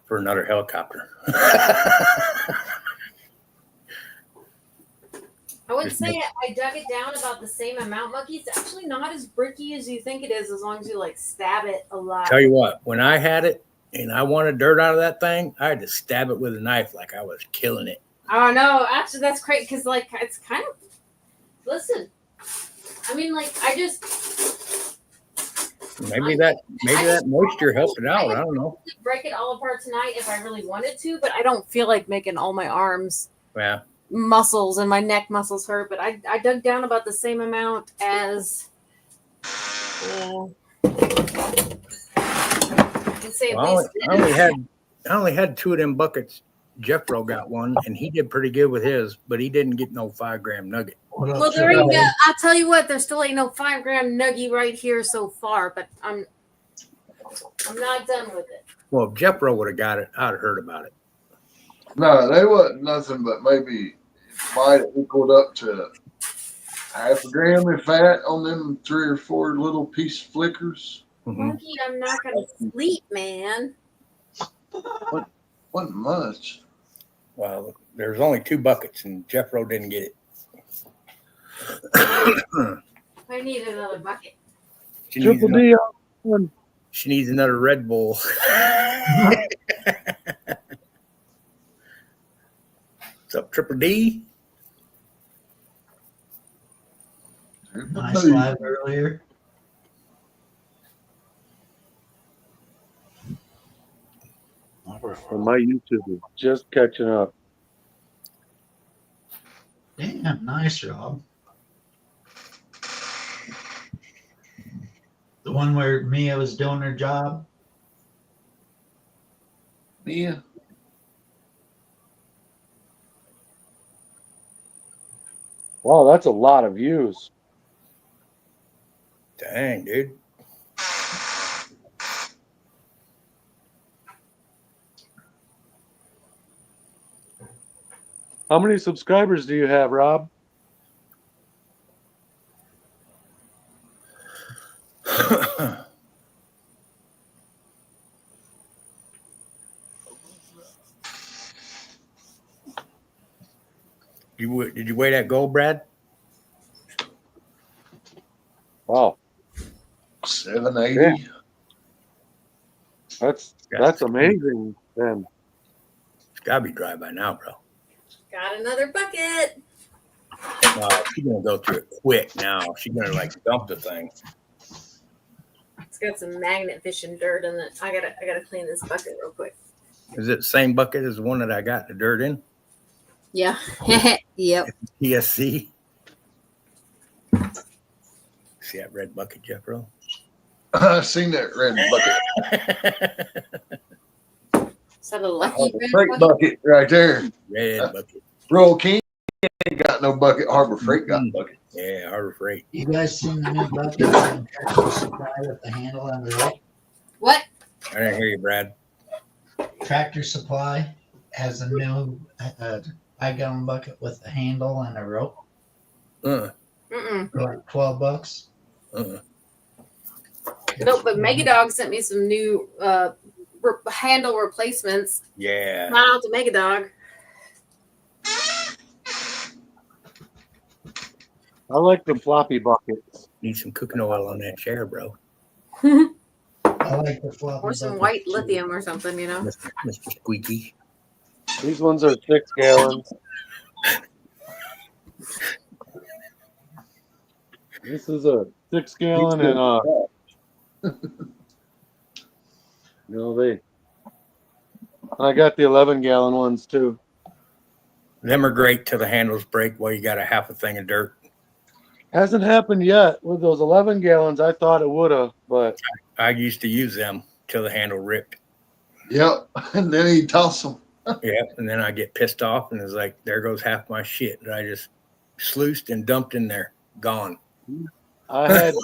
another helicopter. I would say I dug it down about the same amount, Monkey. It's actually not as bricky as you think it is, as long as you like stab it a lot. Tell you what, when I had it and I wanted dirt out of that thing, I had to stab it with a knife like I was killing it. Oh no, actually that's great because like it's kind of listen. I mean, like I just Maybe that moisture helped it out. I don't know. break it all apart tonight if I really wanted to, but I don't feel like making all my arms Yeah. muscles and my neck muscles hurt. But I dug down about the same amount as I can say at Well, least. I only had 2 of them buckets. Jeffro got one, and he did pretty good with his, but he didn't get no 5-gram nugget. Well, there ain't no, I'll tell you what, there still ain't no 5-gram nuggie right here so far, but I'm not done with it. Well, if Jeffro would have got it, I'd have heard about it. No, they wasn't nothing but maybe it might have equaled up to half a gram of fat on them 3 or 4 little piece flickers. Mhm. Monkey, I'm not gonna sleep, man. Wasn't much. Well, there's only 2 buckets, and Jeffro didn't get it. I need another bucket. She needs Triple another, D on. she needs another Red Bull. What's up, Triple D? Nice live earlier. And my YouTube is just catching up. Damn, nice, Rob. The one where Mia was doing her job. Yeah. Wow, that's a lot of views. Dang, dude. How many subscribers do you have, Rob? Did you weigh that gold, Brad? Wow, 780. Yeah. that's amazing. Then It's got to be dry by now, bro. Got another bucket. She's going to go through it quick now. She's going to like dump the thing. It's got some magnet fishing dirt in it. I gotta clean this bucket real quick. Is it the same bucket as the one that I got the dirt in? Yeah. Yep. TSC. See that red bucket, Jeffro? I seen that red bucket. Is that a lucky red Freight bucket? bucket right there. Red bucket. Royal King ain't got no bucket. Harbor Freight got a bucket. Yeah, Harbor Freight. You guys seen the new bucket from Tractor Supply with the handle and the rope? What? I didn't hear you, Brad. Tractor Supply has a new 5-gallon bucket with a handle and a rope Uh-uh. Mm-mm. for like $12. Uh-uh. Nope, but Megadog sent me some new handle replacements. Yeah. Shout out to Megadog. I like the floppy buckets. Need some cooking oil on that chair, bro. I like the floppy Or some buckets, white too. lithium or something, you know. Mr. Squeaky. These ones are 6 gallons. This is a 6 gallon and I got the 11 gallon ones too. Them are great till the handles break while you got a half a thing of dirt. Hasn't happened yet with those 11 gallons. I thought it would have, but I used to use them till the handle ripped. Yep. And then he toss them. Yeah, and then I get pissed off and it's like, there goes half my shit that I just sluiced and dumped in there. Gone. I had a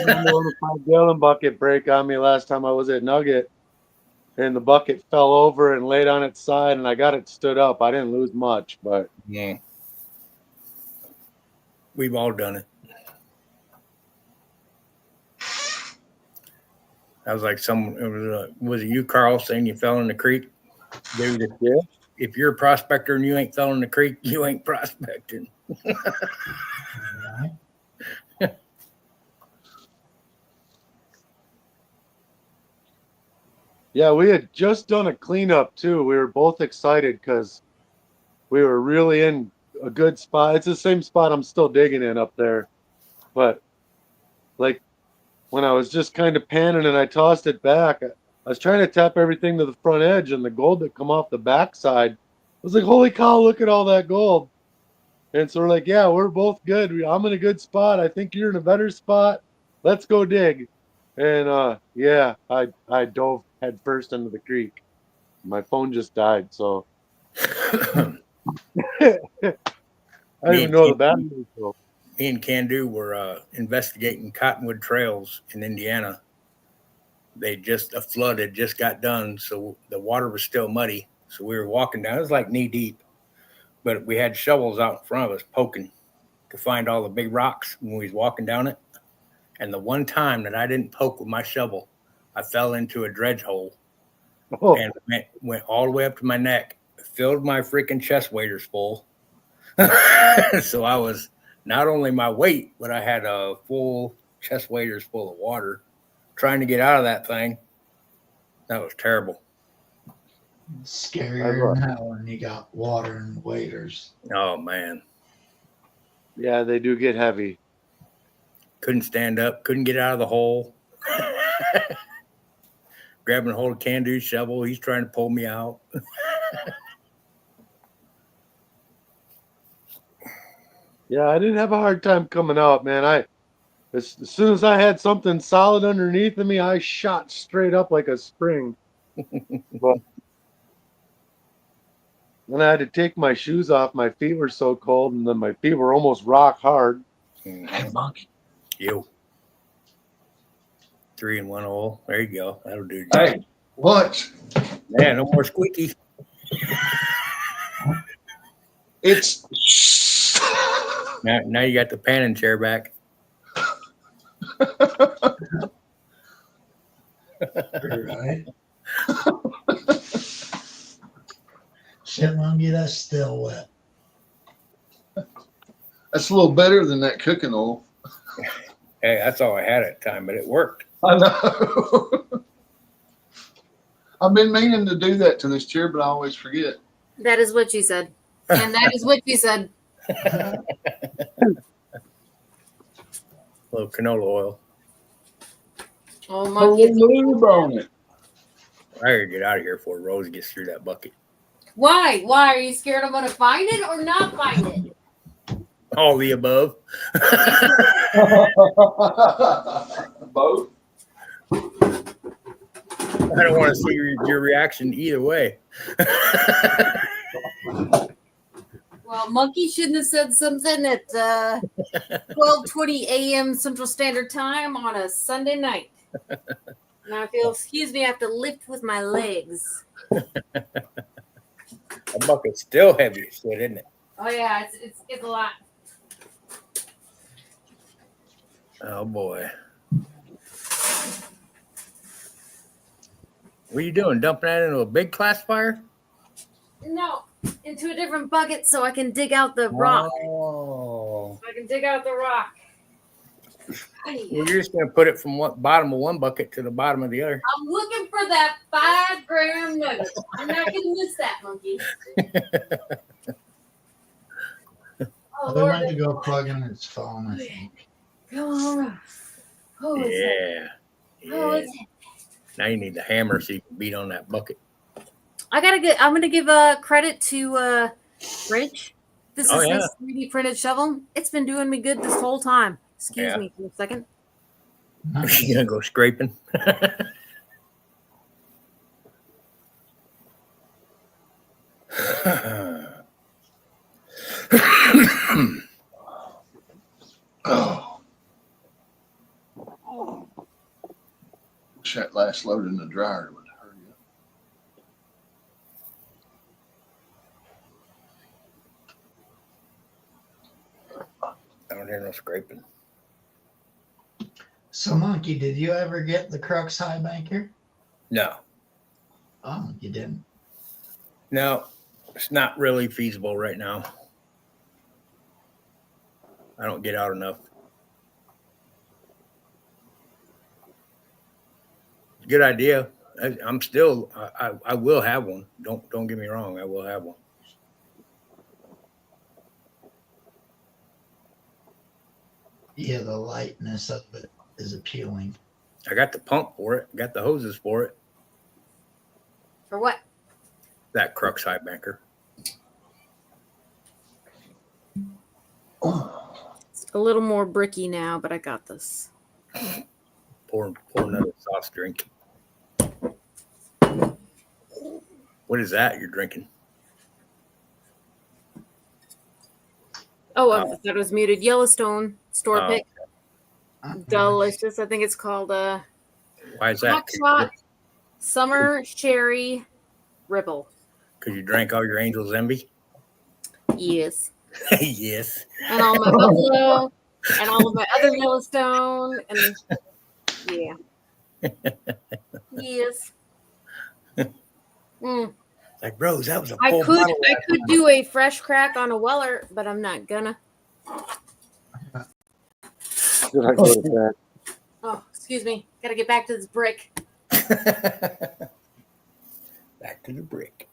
5 gallon bucket break on me last time I was at Nugget, and the bucket fell over and laid on its side, and I got it stood up. I didn't lose much, but yeah, we've all done it. I was like, was it you, Carl, saying you fell in the creek? Dude, if you're a prospector and you ain't fell in the creek, you ain't prospecting. yeah, we had just done a cleanup too. We were both excited because we were really in a good spot. It's the same spot I'm still digging in up there, but like when I was just kind of panning and I tossed it back, I was trying to tap everything to the front edge, and the gold that come off the backside, I was like, holy cow, look at all that gold. And so we're like, yeah, we're both good. I'm in a good spot. I think you're in a better spot. Let's go dig. And yeah, I dove head first into the creek. My phone just died, so I didn't even know the battery was full. Me and Candu were investigating cottonwood trails in Indiana. A flood had just got done, so the water was still muddy. So we were walking down. It was like knee deep, but we had shovels out in front of us poking to find all the big rocks when we was walking down it. And the one time that I didn't poke with my shovel, I fell into a dredge hole and went all the way up to my neck, filled my freaking chest waders full. So I was not only my weight, but I had a full chest waders full of water trying to get out of that thing. That was terrible. Scarier than hell when you got water and waders. Oh, man. Yeah, they do get heavy. Couldn't stand up, couldn't get out of the hole. Grabbing a hold of Candu's shovel, he's trying to pull me out. Yeah, I didn't have a hard time coming out, man. As soon as I had something solid underneath of me, I shot straight up like a spring. But then I had to take my shoes off. My feet were so cold, and then my feet were almost rock hard. Hey, monkey. You. 3-in-1 oil. There you go. That'll do. Hey, watch. Man, no more squeaky. It's Now you got the panning chair back. Right? Shit, monkey, that's still wet. that's a little better than that cooking oil. Hey, that's all I had at the time, but it worked. I know. I've been meaning to do that to this chair, but I always forget. That is what you said. And that is what you said. A little canola oil. Oh, Put a monkey. little lube on it. I gotta get out of here before Rose gets through that bucket. Why? Why? Are you scared I'm going to find it or not find it? All the above. Both. I don't want to see your reaction either way. Well, monkey shouldn't have said something at 12:20 a.m. Central Standard Time on a Sunday night. Now, if you'll excuse me, I have to lift with my legs. A bucket's still heavy as shit, isn't it? Oh yeah, it's a lot. Oh boy. What are you doing? Dumping that into a big classifier? No, into a different bucket so I can dig out the rock. Oh. I can dig out the rock. Well, you're just going to put it from bottom of one bucket to the bottom of the other. I'm looking for that 5-gram nugget. I'm not going to miss that, monkey. Oh, He Lord. went to go plug in his phone, I think. Come on. Oh, it's Yeah. Oh, Yeah. it's Now you need the hammer so you can beat on that bucket. I'm gonna give credit to Rich. This Oh, is yeah. his 3D printed shovel. It's been doing me good this whole time. Excuse Yeah. me for a second. Nice. You're going to go scraping. Oh. Wish that last load in the dryer would hurry up. I don't hear no scraping. So, Monkey, did you ever get the Crux High Banker? No. Oh, you didn't. No, it's not really feasible right now. I don't get out enough. Good idea. I'm still. I will have one. Don't get me wrong. I will have one. Yeah, the lightness of it is appealing. I got the pump for it. Got the hoses for it. For what? That Crux High Banker. It's a little more bricky now, but I got this. Pour another soft drink. What is that you're drinking? Oh, I thought it was muted. Yellowstone store Oh. pick. Delicious. I think it's called Why is that? Hot Summer Sherry Ripple. Because you drank all your Angel's Envy? Yes. Yes. And all my Buffalo and all of my other Yellowstone and yeah. Yes. Mm. Like, Rose, that was a I full could bottle. do a fresh crack on a Weller, but I'm not gonna. Did I go to bed? Oh, excuse me. Gotta get back to this brick. Back to the brick.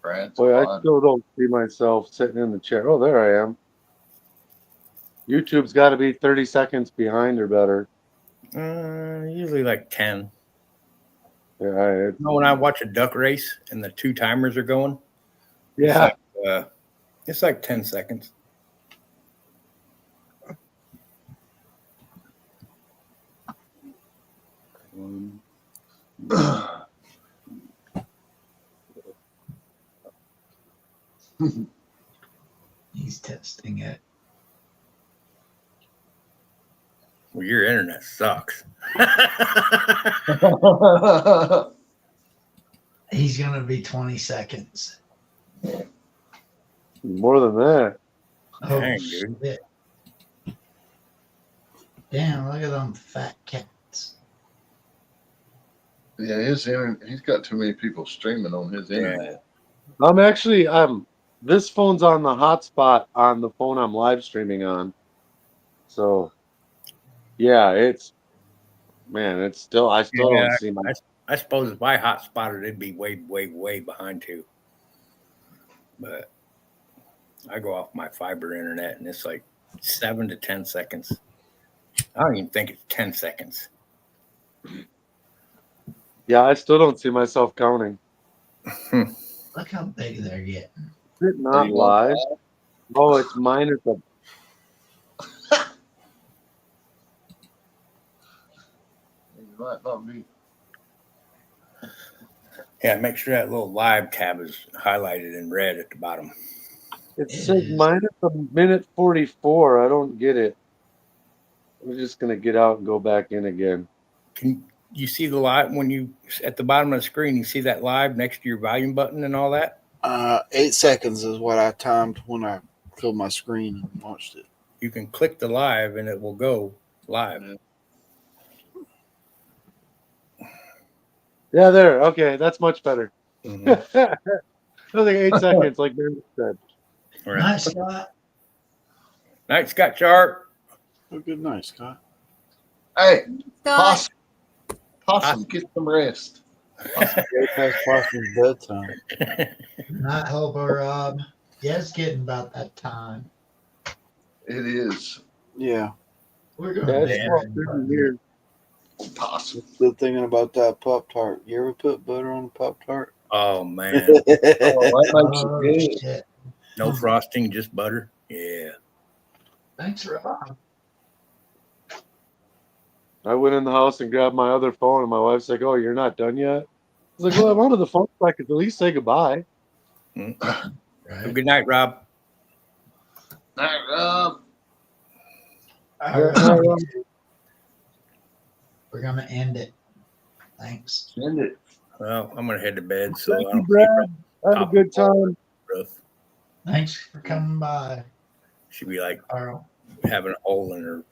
Brad's Boy, I fine. still don't see myself sitting in the chair. Oh, there I am. YouTube's got to be 30 seconds behind or better. Usually like 10. Yeah, You know, when I watch a duck race and the 2 timers are going, yeah. it's like 10 seconds. He's testing it. Well, your internet sucks. He's going to be 20 seconds. More than that. Oh, Dang, dude. shit. Damn, look at them fat cats. Yeah, his internet. He's got too many people streaming on his internet. I'm actually, this phone's on the hotspot on the phone I'm live streaming on. So, yeah, it's still, I still don't see my. I suppose if I hotspotted, it'd be way, way, way behind too. But I go off my fiber internet and it's like 7 to 10 seconds. I don't even think it's 10 seconds. Yeah, I still don't see myself counting. Look how big they're getting. Is it not live? Oh, it's minus a. He might not be. Yeah, make sure that little live tab is highlighted in red at the bottom. It says minus a minute 44. I don't get it. I'm just gonna get out and go back in again. Can you see the live when you at the bottom of the screen? You see that live next to your volume button and all that. 8 seconds is what I timed when I killed my screen and launched it. You can click the live and it will go live. Yeah, there. Okay, that's much better. Mhm. Nothing 8 seconds, like Mary said. All right. Nice, Scott. Night, Scott Sharp. Oh, good night, Scott. Hey, Scott. Possum, get some rest. Way past Possum's bedtime. Night, Hobo Rob. Yeah, it's getting about that time. It is. Yeah. We're Yeah, going to it's bed. 12:30 here. Possum. Good thinking about that Pop-Tart. You ever put butter on a Pop-Tart? Oh man, Oh, that makes Oh, it good. shit. no frosting, just butter. Yeah. Thanks, Rob. I went in the house and grabbed my other phone, and my wife's like, "Oh, you're not done yet?" I was like, "Well, I'm on the phone, so I could at least say goodbye." Have a Right. good night, Rob. Night, Rob. All right. All right. We're going to end it. Thanks. Send it. Well, I'm gonna head to bed, so Thank I you, don't Brad. keep Have a good time. rough. Thanks for coming by, She'd be like Carl. having a hole in her